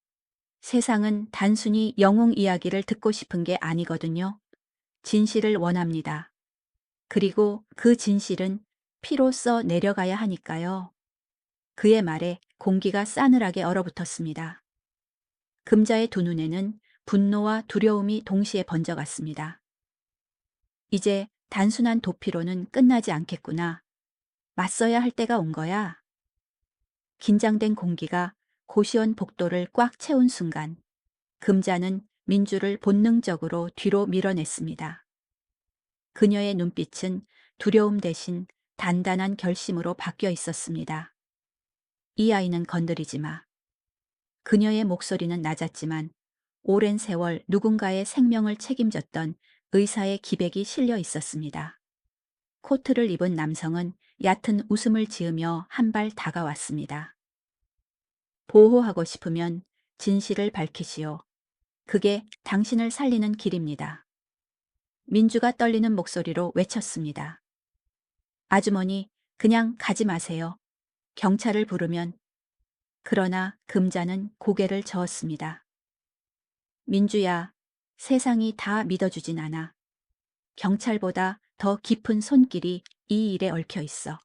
[SPEAKER 1] 세상은 단순히 영웅 이야기를 듣고 싶은 게 아니거든요. 진실을 원합니다. 그리고 그 진실은 피로써 내려가야 하니까요. 그의 말에 공기가 싸늘하게 얼어붙었습니다. 금자의 두 눈에는 분노와 두려움이 동시에 번져갔습니다. 이제 단순한 도피로는 끝나지 않겠구나. 맞서야 할 때가 온 거야. 긴장된 공기가 고시원 복도를 꽉 채운 순간 금자는 민주를 본능적으로 뒤로 밀어냈습니다. 그녀의 눈빛은 두려움 대신 단단한 결심으로 바뀌어 있었습니다. 이 아이는 건드리지 마. 그녀의 목소리는 낮았지만 오랜 세월 누군가의 생명을 책임졌던 의사의 기백이 실려 있었습니다. 코트를 입은 남성은 얕은 웃음을 지으며 한 발 다가왔습니다. 보호하고 싶으면 진실을 밝히시오. 그게 당신을 살리는 길입니다. 민주가 떨리는 목소리로 외쳤습니다. 아주머니, 그냥 가지 마세요. 경찰을 부르면. 그러나 금자는 고개를 저었습니다. 민주야, 세상이 다 믿어주진 않아. 경찰보다 더 깊은 손길이 이 일에 얽혀 있어.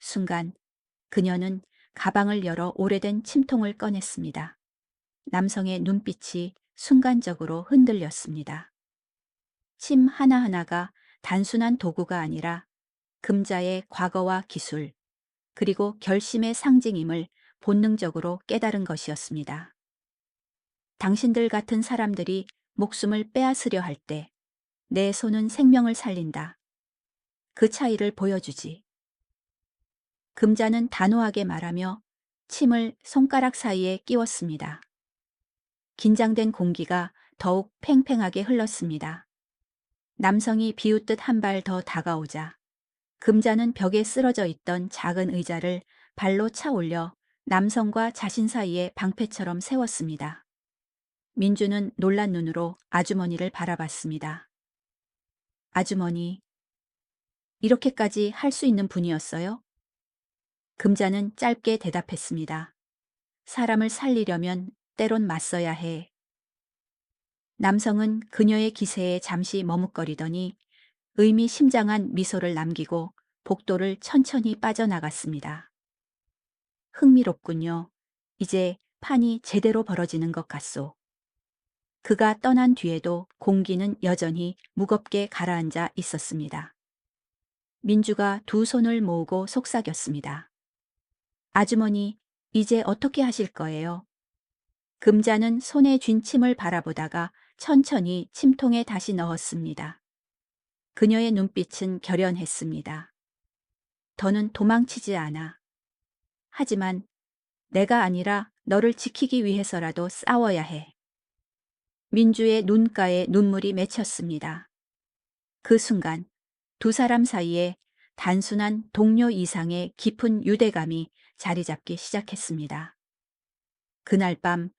[SPEAKER 1] 순간 그녀는 가방을 열어 오래된 침통을 꺼냈습니다. 남성의 눈빛이 순간적으로 흔들렸습니다. 침 하나하나가 단순한 도구가 아니라 금자의 과거와 기술, 그리고 결심의 상징임을 본능적으로 깨달은 것이었습니다. 당신들 같은 사람들이 목숨을 빼앗으려 할 때 내 손은 생명을 살린다. 그 차이를 보여주지. 금자는 단호하게 말하며 침을 손가락 사이에 끼웠습니다. 긴장된 공기가 더욱 팽팽하게 흘렀습니다. 남성이 비웃듯 한 발 더 다가오자 금자는 벽에 쓰러져 있던 작은 의자를 발로 차 올려 남성과 자신 사이에 방패처럼 세웠습니다. 민주는 놀란 눈으로 아주머니를 바라봤습니다. 아주머니, 이렇게까지 할 수 있는 분이었어요? 금자는 짧게 대답했습니다. 사람을 살리려면 때론 맞서야 해. 남성은 그녀의 기세에 잠시 머뭇거리더니 의미심장한 미소를 남기고 복도를 천천히 빠져나갔습니다. 흥미롭군요. 이제 판이 제대로 벌어지는 것 같소. 그가 떠난 뒤에도 공기는 여전히 무겁게 가라앉아 있었습니다. 민주가 두 손을 모으고 속삭였습니다. 아주머니, 이제 어떻게 하실 거예요? 금자는 손에 쥔 침을 바라보다가 천천히 침통에 다시 넣었습니다. 그녀의 눈빛은 결연했습니다. 더는 도망치지 않아. 하지만 내가 아니라 너를 지키기 위해서라도 싸워야 해. 민주의 눈가에 눈물이 맺혔습니다. 그 순간 두 사람 사이에 단순한 동료 이상의 깊은 유대감이 자리 잡기 시작했습니다. 그날 밤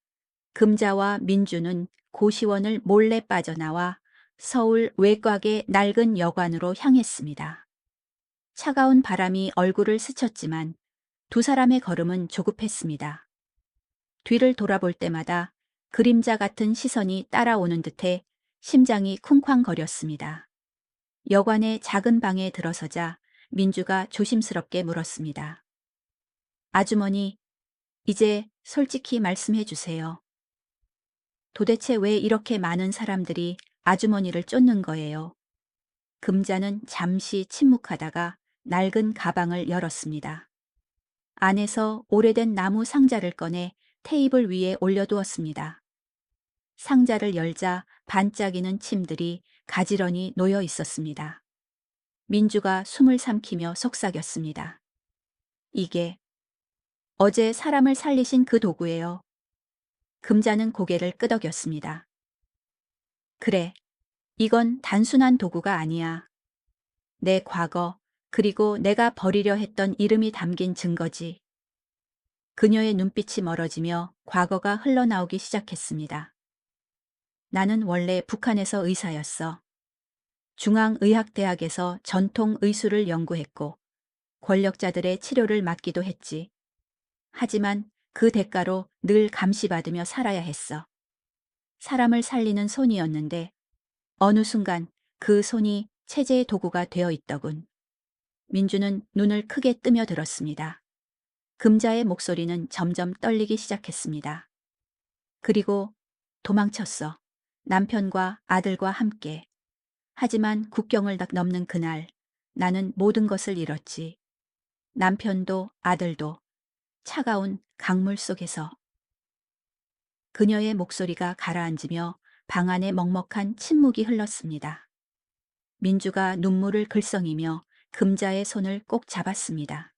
[SPEAKER 1] 금자와 민주는 고시원을 몰래 빠져나와 서울 외곽의 낡은 여관으로 향했습니다. 차가운 바람이 얼굴을 스쳤지만 두 사람의 걸음은 조급했습니다. 뒤를 돌아볼 때마다 그림자 같은 시선이 따라오는 듯해 심장이 쿵쾅거렸습니다. 여관의 작은 방에 들어서자 민주가 조심스럽게 물었습니다. 아주머니, 이제 솔직히 말씀해 주세요. 도대체 왜 이렇게 많은 사람들이 아주머니를 쫓는 거예요? 금자는 잠시 침묵하다가 낡은 가방을 열었습니다. 안에서 오래된 나무 상자를 꺼내 테이블 위에 올려두었습니다. 상자를 열자 반짝이는 침들이 가지런히 놓여 있었습니다. 민주가 숨을 삼키며 속삭였습니다. 이게 어제 사람을 살리신 그 도구예요. 금자는 고개를 끄덕였습니다. 그래, 이건 단순한 도구가 아니야. 내 과거, 그리고 내가 버리려 했던 이름이 담긴 증거지. 그녀의 눈빛이 멀어지며 과거가 흘러나오기 시작했습니다. 나는 원래 북한에서 의사였어. 중앙의학대학에서 전통 의술을 연구했고 권력자들의 치료를 맡기도 했지. 하지만 그 대가로 늘 감시받으며 살아야 했어. 사람을 살리는 손이었는데 어느 순간 그 손이 체제의 도구가 되어 있더군. 민주는 눈을 크게 뜨며 들었습니다. 금자의 목소리는 점점 떨리기 시작했습니다. 그리고 도망쳤어. 남편과 아들과 함께. 하지만 국경을 딱 넘는 그날 나는 모든 것을 잃었지. 남편도 아들도 차가운 강물 속에서. 그녀의 목소리가 가라앉으며 방 안에 먹먹한 침묵이 흘렀습니다. 민주가 눈물을 글썽이며 금자의 손을 꼭 잡았습니다.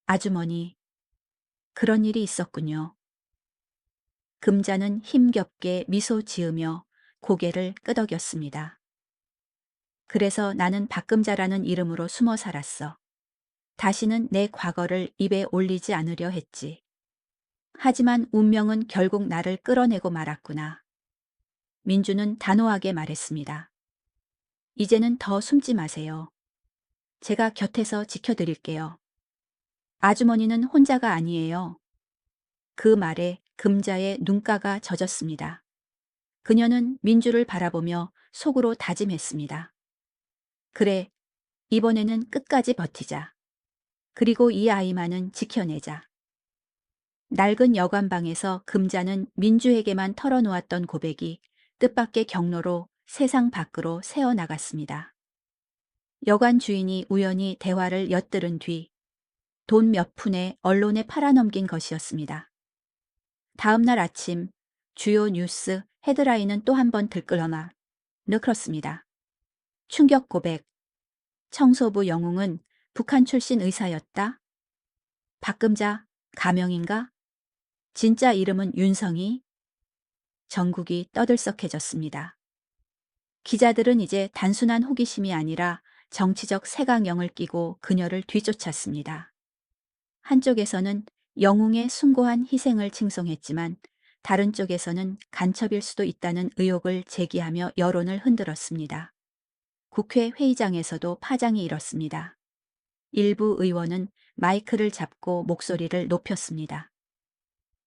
[SPEAKER 1] 아주머니, 그런 일이 있었군요. 금자는 힘겹게 미소 지으며 고개를 끄덕였습니다. 그래서 나는 박금자라는 이름으로 숨어 살았어. 다시는 내 과거를 입에 올리지 않으려 했지. 하지만 운명은 결국 나를 끌어내고 말았구나. 민주는 단호하게 말했습니다. 이제는 더 숨지 마세요. 제가 곁에서 지켜드릴게요. 아주머니는 혼자가 아니에요. 그 말에 금자의 눈가가 젖었습니다. 그녀는 민주를 바라보며 속으로 다짐했습니다. 그래, 이번에는 끝까지 버티자. 그리고 이 아이만은 지켜내자. 낡은 여관방에서 금자는 민주에게만 털어놓았던 고백이 뜻밖의 경로로 세상 밖으로 새어나갔습니다. 여관 주인이 우연히 대화를 엿들은 뒤 돈 몇 푼에 언론에 팔아넘긴 것이었습니다. 다음 날 아침 주요 뉴스 헤드라인은 또 한 번 들끓어나 그렇습니다. 충격 고백. 청소부 영웅은 북한 출신 의사였다. 박금자 가명인가? 진짜 이름은 윤성이. 전국이 떠들썩해졌습니다. 기자들은 이제 단순한 호기심이 아니라 정치적 색안경을 끼고 그녀를 뒤쫓았습니다. 한쪽에서는 영웅의 숭고한 희생을 칭송했지만 다른 쪽에서는 간첩일 수도 있다는 의혹을 제기하며 여론을 흔들었습니다. 국회 회의장에서도 파장이 일었습니다. 일부 의원은 마이크를 잡고 목소리를 높였습니다.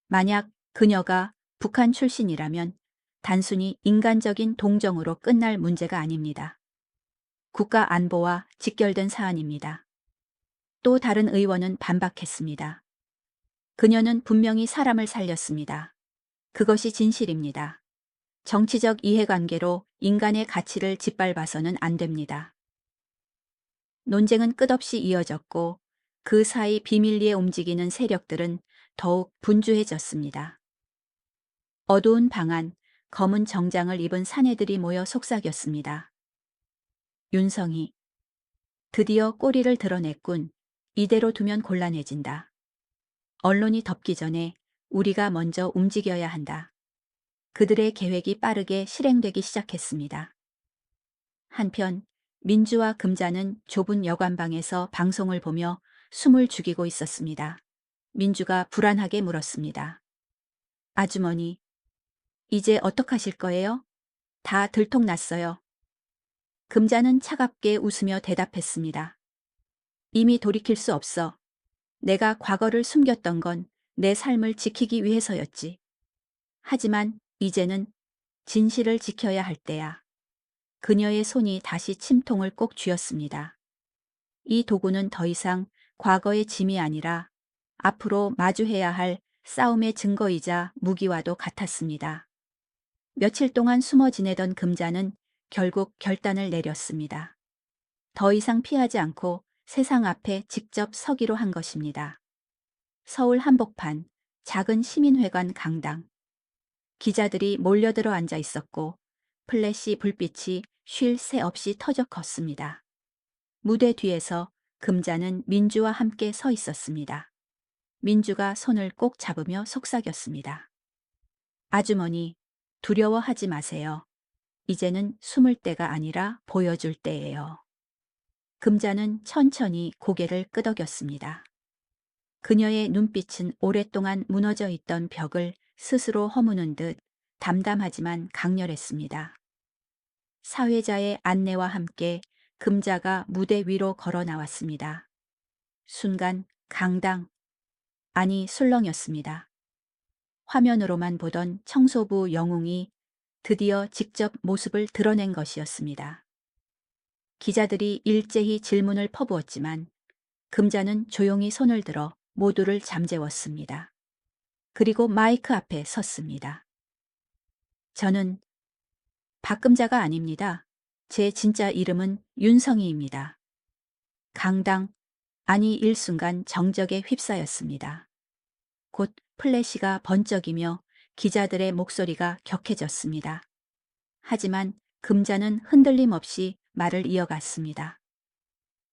[SPEAKER 1] 만약 그녀가 북한 출신이라면 단순히 인간적인 동정으로 끝날 문제가 아닙니다. 국가 안보와 직결된 사안입니다. 또 다른 의원은 반박했습니다. 그녀는 분명히 사람을 살렸습니다. 그것이 진실입니다. 정치적 이해관계로 인간의 가치를 짓밟아서는 안 됩니다. 논쟁은 끝없이 이어졌고 그 사이 비밀리에 움직이는 세력들은 더욱 분주해졌습니다. 어두운 방 안, 검은 정장을 입은 사내들이 모여 속삭였습니다. 윤성이, 드디어 꼬리를 드러냈군. 이대로 두면 곤란해진다. 언론이 덮기 전에 우리가 먼저 움직여야 한다. 그들의 계획이 빠르게 실행되기 시작했습니다. 한편 민주와 금자는 좁은 여관방에서 방송을 보며 숨을 죽이고 있었습니다. 민주가 불안하게 물었습니다. 아주머니, 이제 어떡하실 거예요? 다 들통났어요. 금자는 차갑게 웃으며 대답했습니다. 이미 돌이킬 수 없어. 내가 과거를 숨겼던 건 내 삶을 지키기 위해서였지. 하지만 이제는 진실을 지켜야 할 때야. 그녀의 손이 다시 침통을 꼭 쥐었습니다. 이 도구는 더 이상 과거의 짐이 아니라 앞으로 마주해야 할 싸움의 증거이자 무기와도 같았습니다. 며칠 동안 숨어 지내던 금자는 결국 결단을 내렸습니다. 더 이상 피하지 않고 세상 앞에 직접 서기로 한 것입니다. 서울 한복판, 작은 시민회관 강당. 기자들이 몰려들어 앉아 있었고 플래시 불빛이 쉴 새 없이 터져 컸습니다. 무대 뒤에서 금자는 민주와 함께 서 있었습니다. 민주가 손을 꼭 잡으며 속삭였습니다. 아주머니, 두려워하지 마세요. 이제는 숨을 때가 아니라 보여줄 때예요. 금자는 천천히 고개를 끄덕였습니다. 그녀의 눈빛은 오랫동안 무너져 있던 벽을 스스로 허무는 듯 담담하지만 강렬했습니다. 사회자의 안내와 함께 금자가 무대 위로 걸어 나왔습니다. 순간 강당, 아니 술렁였습니다. 화면으로만 보던 청소부 영웅이 드디어 직접 모습을 드러낸 것이었습니다. 기자들이 일제히 질문을 퍼부었지만 금자는 조용히 손을 들어 모두를 잠재웠습니다. 그리고 마이크 앞에 섰습니다. 저는 박금자가 아닙니다. 제 진짜 이름은 윤성희입니다. 강당, 아니 일순간 정적에 휩싸였습니다. 곧 플래시가 번쩍이며 기자들의 목소리가 격해졌습니다. 하지만 금자는 흔들림 없이 말을 이어갔습니다.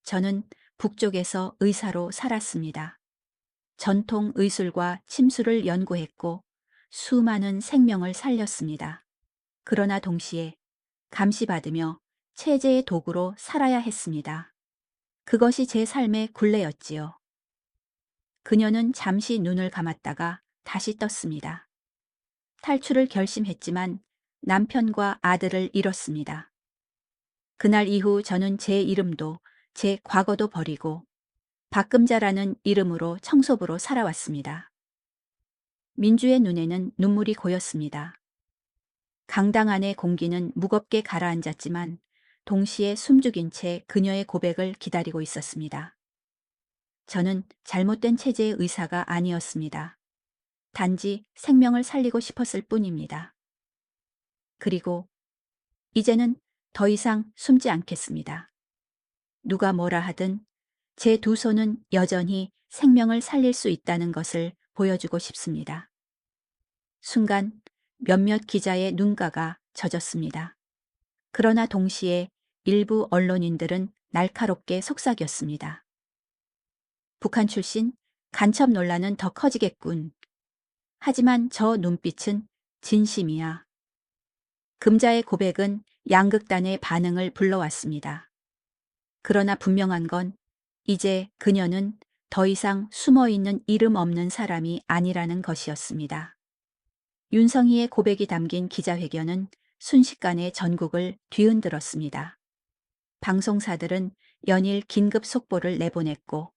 [SPEAKER 1] 저는 북쪽에서 의사로 살았습니다. 전통 의술과 침수를 연구했고 수많은 생명을 살렸습니다. 그러나 동시에 감시받으며 체제의 도구로 살아야 했습니다. 그것이 제 삶의 굴레였지요. 그녀는 잠시 눈을 감았다가 다시 떴습니다. 탈출을 결심했지만 남편과 아들을 잃었습니다. 그날 이후 저는 제 이름도 제 과거도 버리고 박금자라는 이름으로 청소부로 살아왔습니다. 민주의 눈에는 눈물이 고였습니다. 강당 안의 공기는 무겁게 가라앉았지만 동시에 숨죽인 채 그녀의 고백을 기다리고 있었습니다. 저는 잘못된 체제의 의사가 아니었습니다. 단지 생명을 살리고 싶었을 뿐입니다. 그리고 이제는 더 이상 숨지 않겠습니다. 누가 뭐라 하든 제 두 손은 여전히 생명을 살릴 수 있다는 것을 보여주고 싶습니다. 순간 몇몇 기자의 눈가가 젖었습니다. 그러나 동시에 일부 언론인들은 날카롭게 속삭였습니다. 북한 출신 간첩 논란은 더 커지겠군. 하지만 저 눈빛은 진심이야. 금자의 고백은 양극단의 반응을 불러왔습니다. 그러나 분명한 건 이제 그녀는 더 이상 숨어있는 이름 없는 사람이 아니라는 것이었습니다. 윤성희의 고백이 담긴 기자회견은 순식간에 전국을 뒤흔들었습니다. 방송사들은 연일 긴급 속보를 내보냈고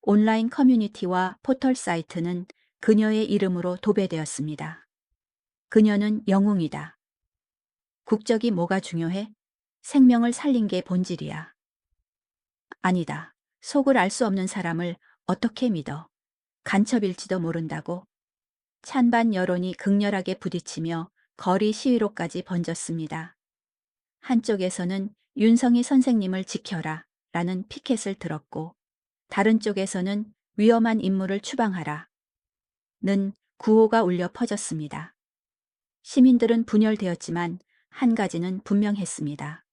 [SPEAKER 1] 온라인 커뮤니티와 포털 사이트는 그녀의 이름으로 도배되었습니다. 그녀는 영웅이다. 국적이 뭐가 중요해? 생명을 살린 게 본질이야. 아니다. 속을 알 수 없는 사람을 어떻게 믿어? 간첩일지도 모른다고. 찬반 여론이 극렬하게 부딪히며 거리 시위로까지 번졌습니다. 한쪽에서는 윤성희 선생님을 지켜라 라는 피켓을 들었고, 다른 쪽에서는 위험한 인물을 추방하라 는 구호가 울려 퍼졌습니다. 시민들은 분열되었지만 한 가지는 분명했습니다.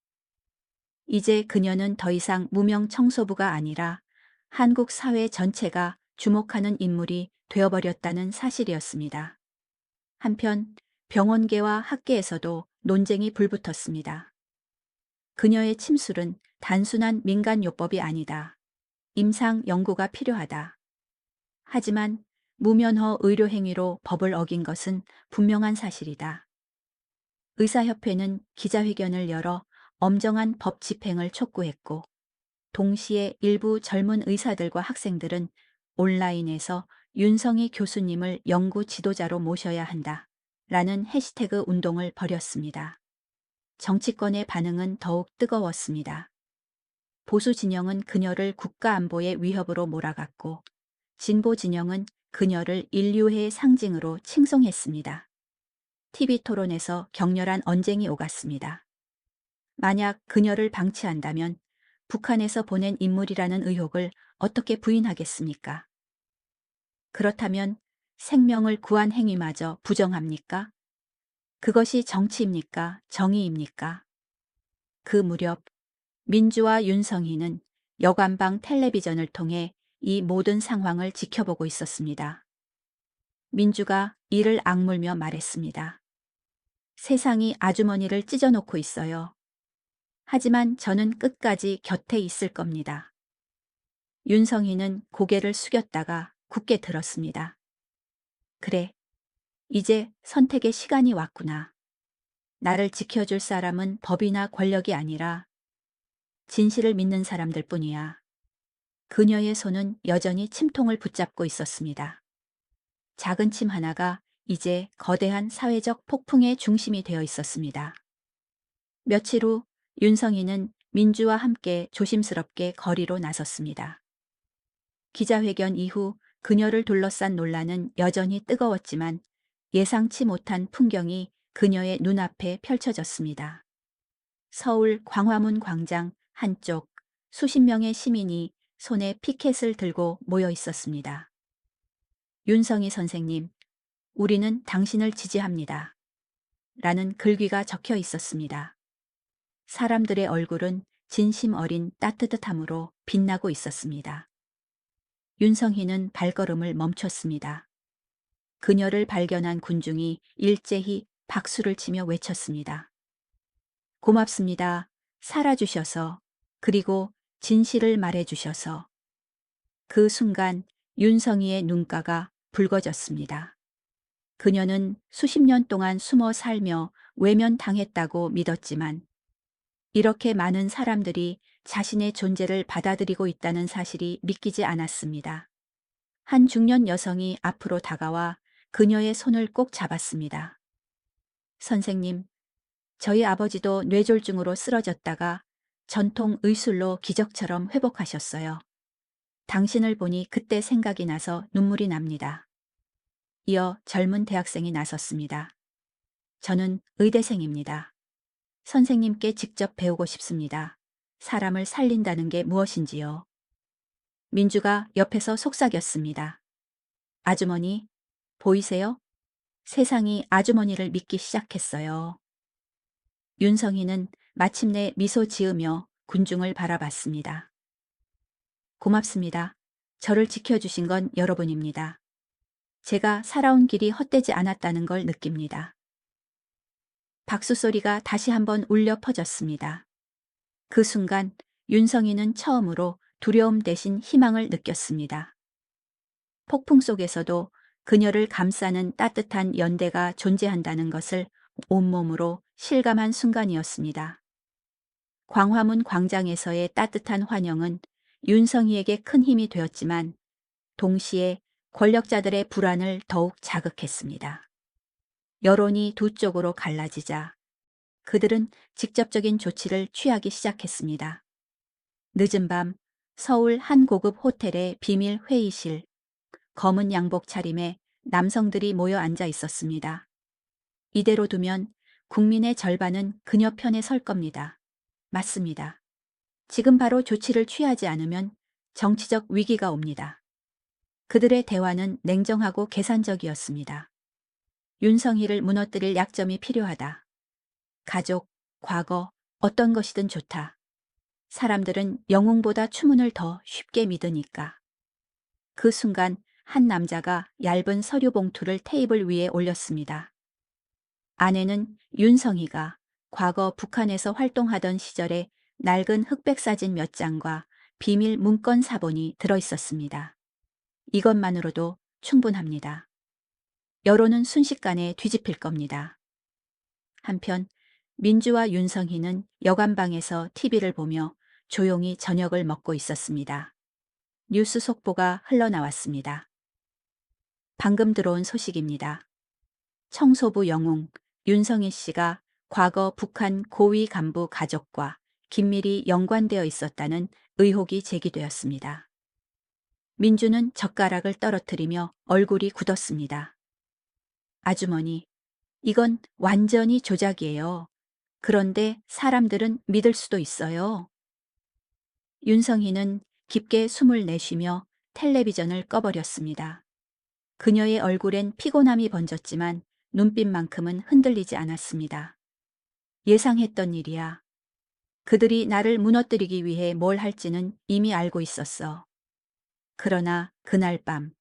[SPEAKER 1] 이제 그녀는 더 이상 무명 청소부가 아니라 한국 사회 전체가 주목하는 인물이 되어버렸다는 사실이었습니다. 한편 병원계와 학계에서도 논쟁이 불붙었습니다. 그녀의 침술은 단순한 민간요법이 아니다. 임상 연구가 필요하다. 하지만 무면허 의료행위로 법을 어긴 것은 분명한 사실이다. 의사협회는 기자회견을 열어 엄정한 법 집행을 촉구했고, 동시에 일부 젊은 의사들과 학생들은 온라인에서 윤성희 교수님을 연구 지도자로 모셔야 한다 라는 해시태그 운동을 벌였습니다. 정치권의 반응은 더욱 뜨거웠습니다. 보수 진영은 그녀를 국가안보의 위협으로 몰아갔고, 진보 진영은 그녀를 인류의 상징으로 칭송했습니다. TV 토론에서 격렬한 언쟁이 오갔습니다. 만약 그녀를 방치한다면 북한에서 보낸 인물이라는 의혹을 어떻게 부인하겠습니까? 그렇다면 생명을 구한 행위마저 부정합니까? 그것이 정치입니까? 정의입니까? 그 무렵 민주와 윤성희는 여관방 텔레비전을 통해 이 모든 상황을 지켜보고 있었습니다. 민주가 이를 악물며 말했습니다. 세상이 아주머니를 찢어놓고 있어요. 하지만 저는 끝까지 곁에 있을 겁니다. 윤성희는 고개를 숙였다가 굳게 들었습니다. 그래, 이제 선택의 시간이 왔구나. 나를 지켜줄 사람은 법이나 권력이 아니라 진실을 믿는 사람들 뿐이야. 그녀의 손은 여전히 침통을 붙잡고 있었습니다. 작은 침 하나가 이제 거대한 사회적 폭풍의 중심이 되어 있었습니다. 며칠 후 윤성희는 민주와 함께 조심스럽게 거리로 나섰습니다. 기자회견 이후 그녀를 둘러싼 논란은 여전히 뜨거웠지만 예상치 못한 풍경이 그녀의 눈앞에 펼쳐졌습니다. 서울 광화문 광장 한쪽 수십 명의 시민이 손에 피켓을 들고 모여 있었습니다. 윤성희 선생님, 우리는 당신을 지지합니다. 라는 글귀가 적혀 있었습니다. 사람들의 얼굴은 진심 어린 따뜻함으로 빛나고 있었습니다. 윤성희는 발걸음을 멈췄습니다. 그녀를 발견한 군중이 일제히 박수를 치며 외쳤습니다. 고맙습니다. 살아주셔서, 그리고 진실을 말해주셔서. 그 순간 윤성희의 눈가가 붉어졌습니다. 그녀는 수십 년 동안 숨어 살며 외면당했다고 믿었지만 이렇게 많은 사람들이 자신의 존재를 받아들이고 있다는 사실이 믿기지 않았습니다. 한 중년 여성이 앞으로 다가와 그녀의 손을 꼭 잡았습니다. 선생님, 저희 아버지도 뇌졸중으로 쓰러졌다가 전통 의술로 기적처럼 회복하셨어요. 당신을 보니 그때 생각이 나서 눈물이 납니다. 이어 젊은 대학생이 나섰습니다. 저는 의대생입니다. 선생님께 직접 배우고 싶습니다. 사람을 살린다는 게 무엇인지요. 민주가 옆에서 속삭였습니다. 아주머니, 보이세요? 세상이 아주머니를 믿기 시작했어요. 윤성희는 마침내 미소 지으며 군중을 바라봤습니다. 고맙습니다. 저를 지켜주신 건 여러분입니다. 제가 살아온 길이 헛되지 않았다는 걸 느낍니다. 박수 소리가 다시 한번 울려 퍼졌습니다. 그 순간 윤성희는 처음으로 두려움 대신 희망을 느꼈습니다. 폭풍 속에서도 그녀를 감싸는 따뜻한 연대가 존재한다는 것을 온몸으로 실감한 순간이었습니다. 광화문 광장에서의 따뜻한 환영은 윤성희에게 큰 힘이 되었지만 동시에 권력자들의 불안을 더욱 자극했습니다. 여론이 두 쪽으로 갈라지자 그들은 직접적인 조치를 취하기 시작했습니다. 늦은 밤 서울 한 고급 호텔의 비밀 회의실, 검은 양복 차림에 남성들이 모여 앉아 있었습니다. 이대로 두면 국민의 절반은 그녀 편에 설 겁니다. 맞습니다. 지금 바로 조치를 취하지 않으면 정치적 위기가 옵니다. 그들의 대화는 냉정하고 계산적이었습니다. 윤성희를 무너뜨릴 약점이 필요하다. 가족, 과거, 어떤 것이든 좋다. 사람들은 영웅보다 추문을 더 쉽게 믿으니까. 그 순간 한 남자가 얇은 서류 봉투를 테이블 위에 올렸습니다. 안에는 윤성희가 과거 북한에서 활동하던 시절의 낡은 흑백 사진 몇 장과 비밀 문건 사본이 들어 있었습니다. 이것만으로도 충분합니다. 여론은 순식간에 뒤집힐 겁니다. 한편 민주와 윤성희는 여관방에서 TV를 보며 조용히 저녁을 먹고 있었습니다. 뉴스 속보가 흘러나왔습니다. 방금 들어온 소식입니다. 청소부 영웅 윤성희 씨가 과거 북한 고위 간부 가족과 긴밀히 연관되어 있었다는 의혹이 제기되었습니다. 민주는 젓가락을 떨어뜨리며 얼굴이 굳었습니다. 아주머니, 이건 완전히 조작이에요. 그런데 사람들은 믿을 수도 있어요. 윤성희는 깊게 숨을 내쉬며 텔레비전을 꺼버렸습니다. 그녀의 얼굴엔 피곤함이 번졌지만 눈빛만큼은 흔들리지 않았습니다. 예상했던 일이야. 그들이 나를 무너뜨리기 위해 뭘 할지는 이미 알고 있었어. 그러나 그날 밤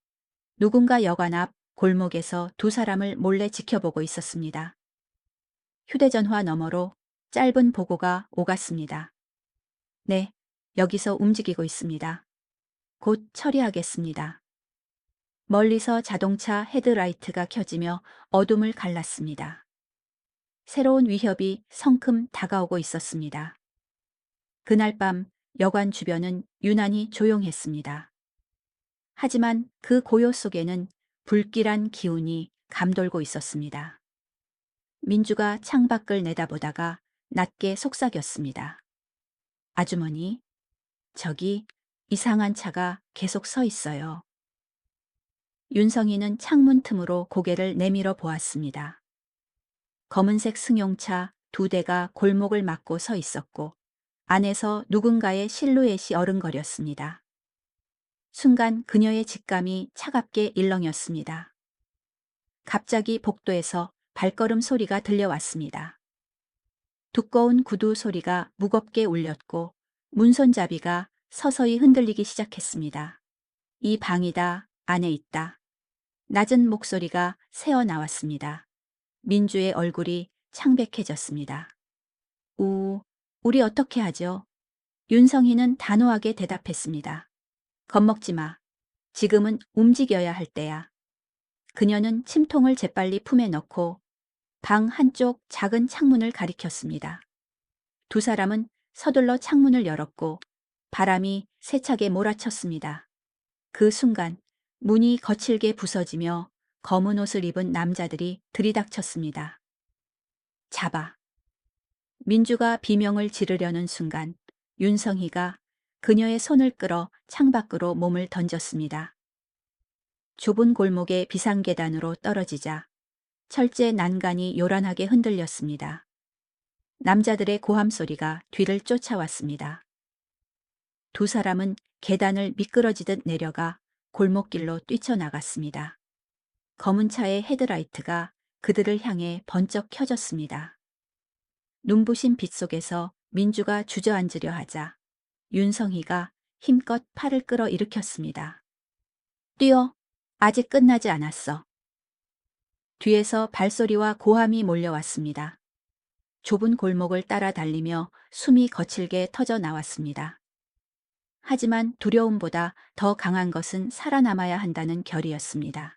[SPEAKER 1] 누군가 여관 앞 골목에서 두 사람을 몰래 지켜보고 있었습니다. 휴대전화 너머로 짧은 보고가 오갔습니다. 네, 여기서 움직이고 있습니다. 곧 처리하겠습니다. 멀리서 자동차 헤드라이트가 켜지며 어둠을 갈랐습니다. 새로운 위협이 성큼 다가오고 있었습니다. 그날 밤 여관 주변은 유난히 조용했습니다. 하지만 그 고요 속에는 불길한 기운이 감돌고 있었습니다. 민주가 창밖을 내다보다가 낮게 속삭였습니다. 아주머니, 저기 이상한 차가 계속 서 있어요. 윤성희는 창문 틈으로 고개를 내밀어 보았습니다. 검은색 승용차 두 대가 골목을 막고 서 있었고 안에서 누군가의 실루엣이 어른거렸습니다. 순간 그녀의 직감이 차갑게 일렁였습니다. 갑자기 복도에서 발걸음 소리가 들려왔습니다. 두꺼운 구두 소리가 무겁게 울렸고 문손잡이가 서서히 흔들리기 시작했습니다. 이 방이다, 안에 있다. 낮은 목소리가 새어 나왔습니다. 민주의 얼굴이 창백해졌습니다. 우리 어떻게 하죠? 윤성희는 단호하게 대답했습니다. 겁먹지 마. 지금은 움직여야 할 때야. 그녀는 침통을 재빨리 품에 넣고 방 한쪽 작은 창문을 가리켰습니다. 두 사람은 서둘러 창문을 열었고 바람이 세차게 몰아쳤습니다. 그 순간 문이 거칠게 부서지며 검은 옷을 입은 남자들이 들이닥쳤습니다. 잡아. 민주가 비명을 지르려는 순간 윤성희가 그녀의 손을 끌어 창밖으로 몸을 던졌습니다. 좁은 골목의 비상계단으로 떨어지자 철제 난간이 요란하게 흔들렸습니다. 남자들의 고함 소리가 뒤를 쫓아왔습니다. 두 사람은 계단을 미끄러지듯 내려가 골목길로 뛰쳐나갔습니다. 검은 차의 헤드라이트가 그들을 향해 번쩍 켜졌습니다. 눈부신 빛 속에서 민주가 주저앉으려 하자 윤성희가 힘껏 팔을 끌어 일으켰습니다. 뛰어! 아직 끝나지 않았어. 뒤에서 발소리와 고함이 몰려왔습니다. 좁은 골목을 따라 달리며 숨이 거칠게 터져 나왔습니다. 하지만 두려움보다 더 강한 것은 살아남아야 한다는 결의였습니다.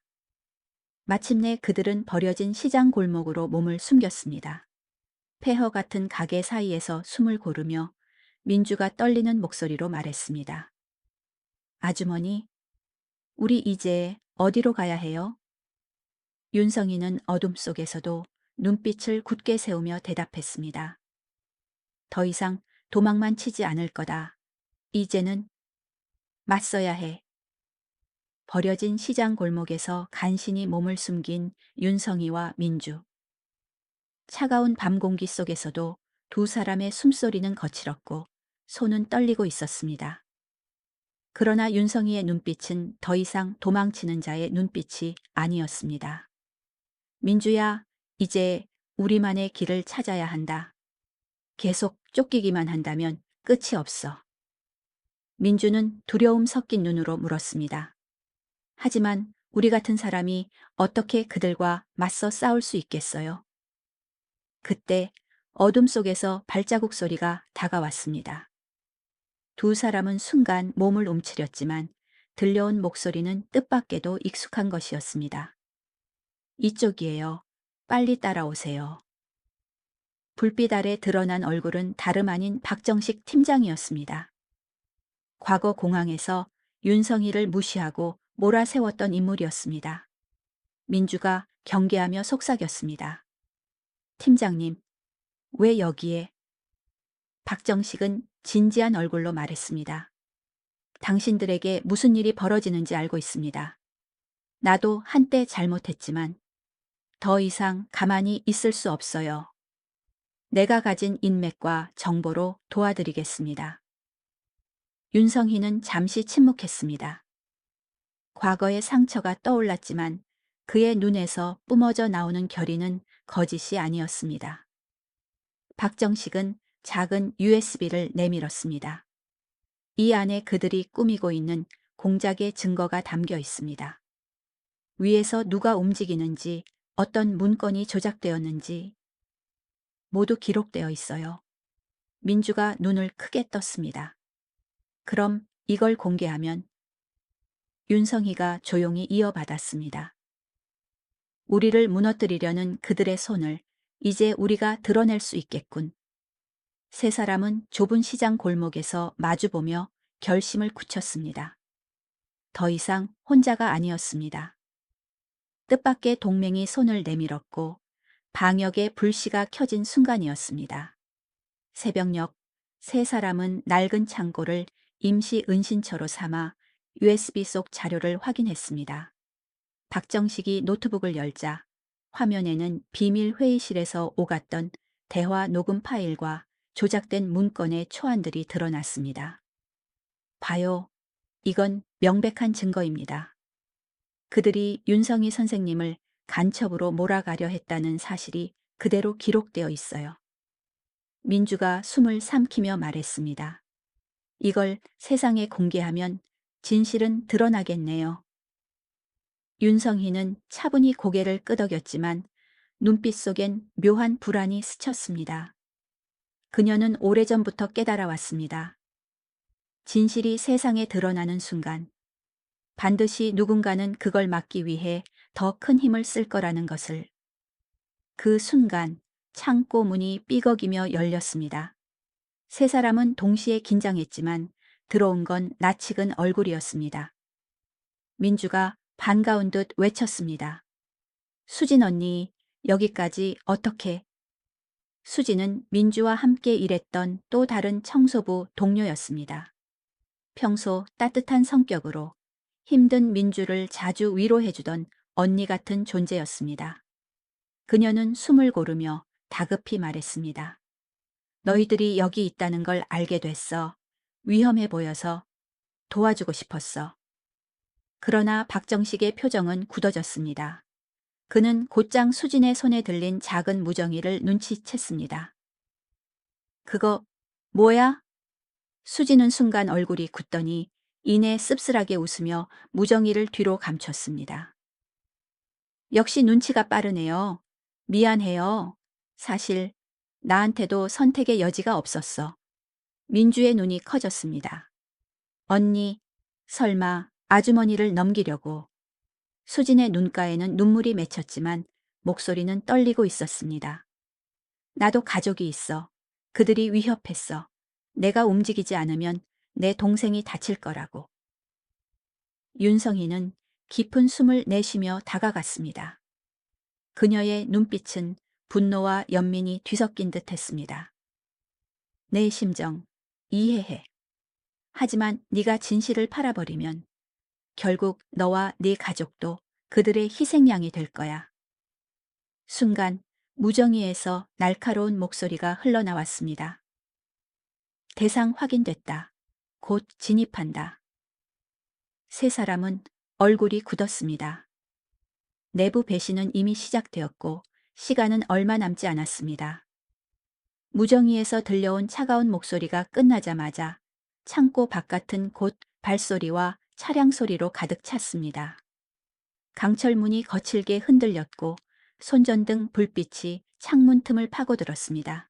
[SPEAKER 1] 마침내 그들은 버려진 시장 골목으로 몸을 숨겼습니다. 폐허 같은 가게 사이에서 숨을 고르며 민주가 떨리는 목소리로 말했습니다. 아주머니, 우리 이제 어디로 가야 해요? 윤성희는 어둠 속에서도 눈빛을 굳게 세우며 대답했습니다. 더 이상 도망만 치지 않을 거다. 이제는 맞서야 해. 버려진 시장 골목에서 간신히 몸을 숨긴 윤성이와 민주. 차가운 밤 공기 속에서도 두 사람의 숨소리는 거칠었고 손은 떨리고 있었습니다. 그러나 윤성이의 눈빛은 더 이상 도망치는 자의 눈빛이 아니었습니다. 민주야, 이제 우리만의 길을 찾아야 한다. 계속 쫓기기만 한다면 끝이 없어. 민주는 두려움 섞인 눈으로 물었습니다. 하지만 우리 같은 사람이 어떻게 그들과 맞서 싸울 수 있겠어요? 그때 어둠 속에서 발자국 소리가 다가왔습니다. 두 사람은 순간 몸을 움츠렸지만 들려온 목소리는 뜻밖에도 익숙한 것이었습니다. 이쪽이에요. 빨리 따라오세요. 불빛 아래 드러난 얼굴은 다름 아닌 박정식 팀장이었습니다. 과거 공항에서 윤성이를 무시하고 몰아세웠던 인물이었습니다. 민주가 경계하며 속삭였습니다. 팀장님, 왜 여기에? 박정식은 진지한 얼굴로 말했습니다. 당신들에게 무슨 일이 벌어지는지 알고 있습니다. 나도 한때 잘못했지만 더 이상 가만히 있을 수 없어요. 내가 가진 인맥과 정보로 도와드리겠습니다. 윤성희는 잠시 침묵했습니다. 과거의 상처가 떠올랐지만 그의 눈에서 뿜어져 나오는 결의는 거짓이 아니었습니다. 박정식은 작은 USB를 내밀었습니다. 이 안에 그들이 꾸미고 있는 공작의 증거가 담겨 있습니다. 위에서 누가 움직이는지, 어떤 문건이 조작되었는지 모두 기록되어 있어요. 민주가 눈을 크게 떴습니다. 그럼 이걸 공개하면? 윤성희가 조용히 이어받았습니다. 우리를 무너뜨리려는 그들의 손을 이제 우리가 드러낼 수 있겠군. 세 사람은 좁은 시장 골목에서 마주보며 결심을 굳혔습니다. 더 이상 혼자가 아니었습니다. 뜻밖의 동맹이 손을 내밀었고 방역의 불씨가 켜진 순간이었습니다. 새벽녘 세 사람은 낡은 창고를 임시 은신처로 삼아 USB 속 자료를 확인했습니다. 박정식이 노트북을 열자 화면에는 비밀 회의실에서 오갔던 대화 녹음 파일과 조작된 문건의 초안들이 드러났습니다. 봐요. 이건 명백한 증거입니다. 그들이 윤성희 선생님을 간첩으로 몰아가려 했다는 사실이 그대로 기록되어 있어요. 민주가 숨을 삼키며 말했습니다. 이걸 세상에 공개하면 진실은 드러나겠네요. 윤성희는 차분히 고개를 끄덕였지만 눈빛 속엔 묘한 불안이 스쳤습니다. 그녀는 오래전부터 깨달아왔습니다. 진실이 세상에 드러나는 순간 반드시 누군가는 그걸 막기 위해 더 큰 힘을 쓸 거라는 것을. 그 순간 창고 문이 삐걱이며 열렸습니다. 세 사람은 동시에 긴장했지만 들어온 건 낯익은 얼굴이었습니다. 민주가 반가운 듯 외쳤습니다. 수진 언니, 여기까지 어떻게? 수진은 민주와 함께 일했던 또 다른 청소부 동료였습니다. 평소 따뜻한 성격으로 힘든 민주를 자주 위로해주던 언니 같은 존재였습니다. 그녀는 숨을 고르며 다급히 말했습니다. 너희들이 여기 있다는 걸 알게 됐어. 위험해 보여서 도와주고 싶었어. 그러나 박정식의 표정은 굳어졌습니다. 그는 곧장 수진의 손에 들린 작은 무정이를 눈치챘습니다. 그거 뭐야? 수진은 순간 얼굴이 굳더니 이내 씁쓸하게 웃으며 무정이를 뒤로 감췄습니다. 역시 눈치가 빠르네요. 미안해요. 사실 나한테도 선택의 여지가 없었어. 민주의 눈이 커졌습니다. 언니, 설마 아주머니를 넘기려고. 수진의 눈가에는 눈물이 맺혔지만 목소리는 떨리고 있었습니다. 나도 가족이 있어. 그들이 위협했어. 내가 움직이지 않으면 내 동생이 다칠 거라고. 윤성희는 깊은 숨을 내쉬며 다가갔습니다. 그녀의 눈빛은 분노와 연민이 뒤섞인 듯 했습니다. 내 심정 이해해. 하지만 네가 진실을 팔아버리면 결국 너와 네 가족도 그들의 희생양이 될 거야. 순간 무정위에서 날카로운 목소리가 흘러나왔습니다. 대상 확인됐다. 곧 진입한다. 세 사람은 얼굴이 굳었습니다. 내부 배신은 이미 시작되었고 시간은 얼마 남지 않았습니다. 무정위에서 들려온 차가운 목소리가 끝나자마자 창고 바깥은 곧 발소리와 차량 소리로 가득 찼습니다. 강철문이 거칠게 흔들렸고 손전등 불빛이 창문 틈을 파고들었습니다.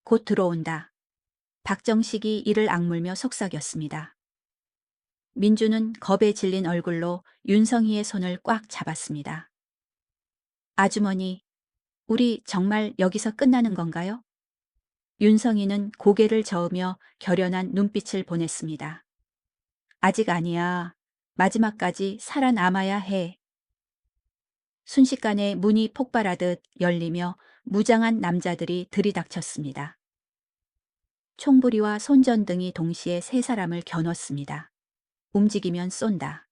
[SPEAKER 1] 곧 들어온다. 박정식이 이를 악물며 속삭였습니다. 민주는 겁에 질린 얼굴로 윤성희의 손을 꽉 잡았습니다. 아주머니, 우리 정말 여기서 끝나는 건가요? 윤성희는 고개를 저으며 결연한 눈빛을 보냈습니다. 아직 아니야. 마지막까지 살아남아야 해. 순식간에 문이 폭발하듯 열리며 무장한 남자들이 들이닥쳤습니다. 총부리와 손전등이 동시에 세 사람을 겨눴습니다. 움직이면 쏜다.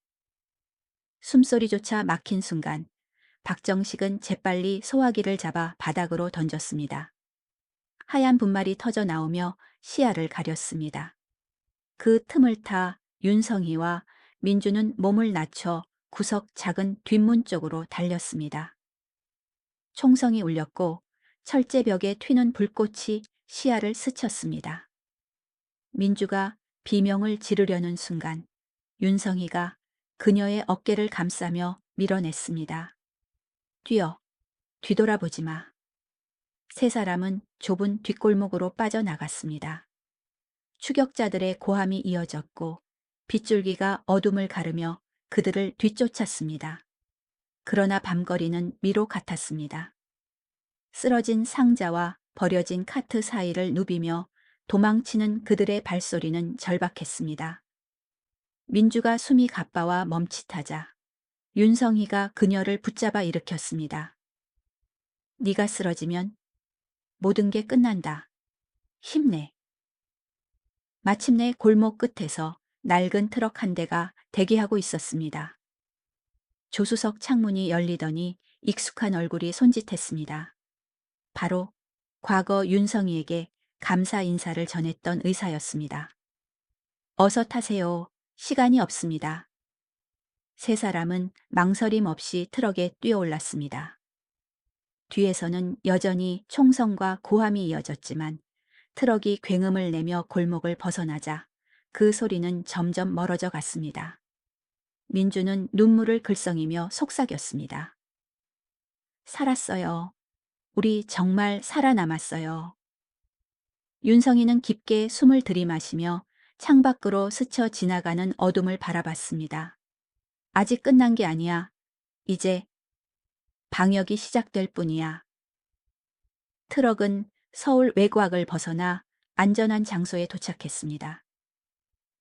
[SPEAKER 1] 숨소리조차 막힌 순간 박정식은 재빨리 소화기를 잡아 바닥으로 던졌습니다. 하얀 분말이 터져 나오며 시야를 가렸습니다. 그 틈을 타 윤성희와 민주는 몸을 낮춰 구석 작은 뒷문 쪽으로 달렸습니다. 총성이 울렸고 철제벽에 튀는 불꽃이 시야를 스쳤습니다. 민주가 비명을 지르려는 순간 윤성희가 그녀의 어깨를 감싸며 밀어냈습니다. 뛰어, 뒤돌아보지 마. 세 사람은 좁은 뒷골목으로 빠져나갔습니다. 추격자들의 고함이 이어졌고 빗줄기가 어둠을 가르며 그들을 뒤쫓았습니다. 그러나 밤거리는 미로 같았습니다. 쓰러진 상자와 버려진 카트 사이를 누비며 도망치는 그들의 발소리는 절박했습니다. 민주가 숨이 가빠와 멈칫하자 윤성희가 그녀를 붙잡아 일으켰습니다. 네가 쓰러지면 모든 게 끝난다. 힘내. 마침내 골목 끝에서 낡은 트럭 한 대가 대기하고 있었습니다. 조수석 창문이 열리더니 익숙한 얼굴이 손짓했습니다. 바로 과거 윤성희에게 감사 인사를 전했던 의사였습니다. 어서 타세요. 시간이 없습니다. 세 사람은 망설임 없이 트럭에 뛰어올랐습니다. 뒤에서는 여전히 총성과 고함이 이어졌지만 트럭이 굉음을 내며 골목을 벗어나자 그 소리는 점점 멀어져 갔습니다. 민주는 눈물을 글썽이며 속삭였습니다. 살았어요. 우리 정말 살아남았어요. 윤성희는 깊게 숨을 들이마시며 창밖으로 스쳐 지나가는 어둠을 바라봤습니다. 아직 끝난 게 아니야. 이제 방역이 시작될 뿐이야. 트럭은 서울 외곽을 벗어나 안전한 장소에 도착했습니다.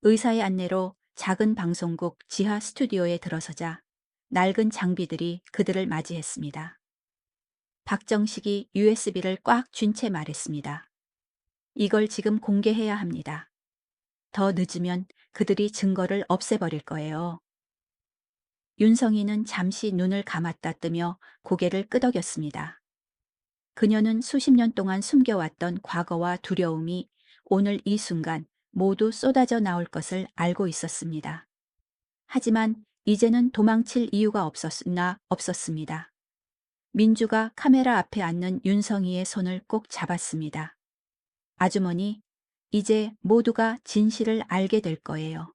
[SPEAKER 1] 의사의 안내로 작은 방송국 지하 스튜디오에 들어서자 낡은 장비들이 그들을 맞이했습니다. 박정식이 USB를 꽉 쥔 채 말했습니다. 이걸 지금 공개해야 합니다. 더 늦으면 그들이 증거를 없애버릴 거예요. 윤성희는 잠시 눈을 감았다 뜨며 고개를 끄덕였습니다. 그녀는 수십 년 동안 숨겨왔던 과거와 두려움이 오늘 이 순간 모두 쏟아져 나올 것을 알고 있었습니다. 하지만 이제는 도망칠 이유가 없었습니다. 민주가 카메라 앞에 앉는 윤성희의 손을 꼭 잡았습니다. 아주머니, 이제 모두가 진실을 알게 될 거예요.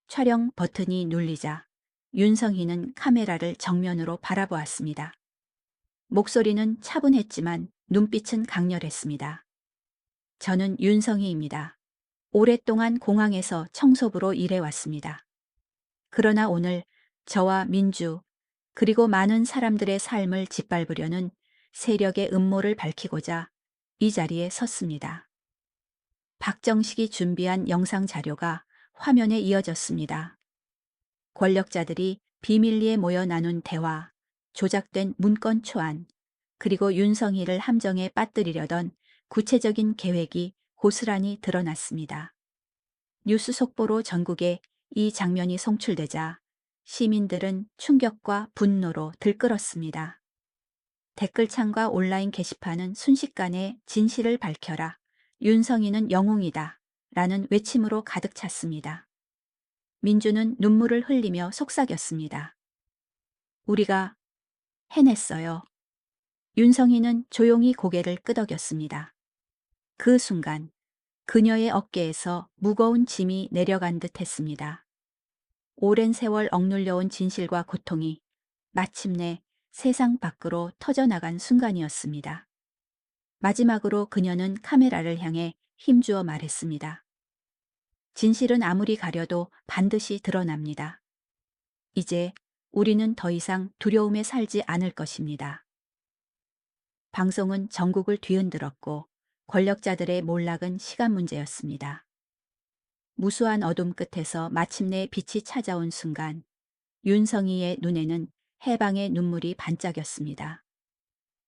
[SPEAKER 1] 촬영 버튼이 눌리자 윤성희는 카메라를 정면으로 바라보았습니다. 목소리는 차분했지만 눈빛은 강렬했습니다. 저는 윤성희입니다. 오랫동안 공항에서 청소부로 일해왔습니다. 그러나 오늘 저와 민주 그리고 많은 사람들의 삶을 짓밟으려는 세력의 음모를 밝히고자 이 자리에 섰습니다. 박정식이 준비한 영상 자료가 화면에 이어졌습니다. 권력자들이 비밀리에 모여 나눈 대화, 조작된 문건 초안, 그리고 윤성희를 함정에 빠뜨리려던 구체적인 계획이 고스란히 드러났습니다. 뉴스 속보로 전국에 이 장면이 송출되자 시민들은 충격과 분노로 들끓었습니다. 댓글창과 온라인 게시판은 순식간에 진실을 밝혀라, 윤성이는 영웅이다 라는 외침으로 가득 찼습니다. 민주는 눈물을 흘리며 속삭였습니다. 우리가 해냈어요. 윤성이는 조용히 고개를 끄덕였습니다. 그 순간 그녀의 어깨에서 무거운 짐이 내려간 듯 했습니다. 오랜 세월 억눌려온 진실과 고통이 마침내 세상 밖으로 터져나간 순간이었습니다. 마지막으로 그녀는 카메라를 향해 힘주어 말했습니다. 진실은 아무리 가려도 반드시 드러납니다. 이제 우리는 더 이상 두려움에 살지 않을 것입니다. 방송은 전국을 뒤흔들었고 권력자들의 몰락은 시간 문제였습니다. 무수한 어둠 끝에서 마침내 빛이 찾아온 순간 윤성이의 눈에는 해방의 눈물이 반짝였습니다.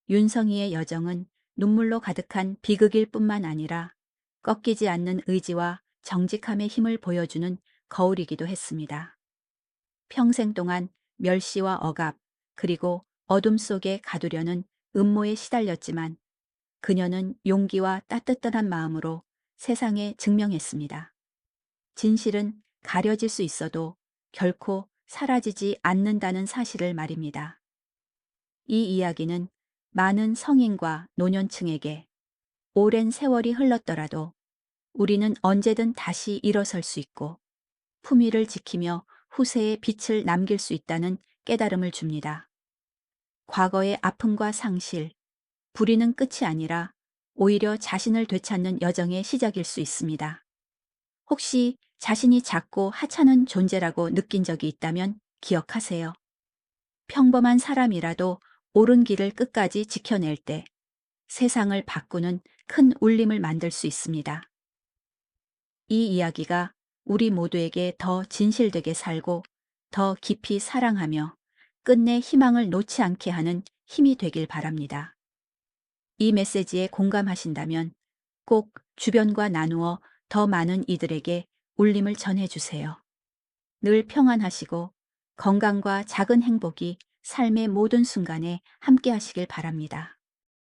[SPEAKER 1] 윤성이의 여정은 눈물로 가득한 비극일 뿐만 아니라 꺾이지 않는 의지와 정직함의 힘을 보여주는 거울이기도 했습니다. 평생 동안 멸시와 억압, 그리고 어둠 속에 가두려는 음모에 시달렸지만 그녀는 용기와 따뜻한 마음으로 세상에 증명했습니다. 진실은 가려질 수 있어도 결코 사라지지 않는다는 사실을 말입니다. 이 이야기는 많은 성인과 노년층에게 오랜 세월이 흘렀더라도 우리는 언제든 다시 일어설 수 있고 품위를 지키며 후세에 빛을 남길 수 있다는 깨달음을 줍니다. 과거의 아픔과 상실, 불의는 끝이 아니라 오히려 자신을 되찾는 여정의 시작일 수 있습니다. 혹시 자신이 작고 하찮은 존재라고 느낀 적이 있다면 기억하세요. 평범한 사람이라도 옳은 길을 끝까지 지켜낼 때 세상을 바꾸는 큰 울림을 만들 수 있습니다. 이 이야기가 우리 모두에게 더 진실되게 살고 더 깊이 사랑하며 끝내 희망을 놓지 않게 하는 힘이 되길 바랍니다. 이 메시지에 공감하신다면 꼭 주변과 나누어 더 많은 이들에게 울림을 전해주세요. 늘 평안하시고 건강과 작은 행복이 삶의 모든 순간에 함께 하시길 바랍니다.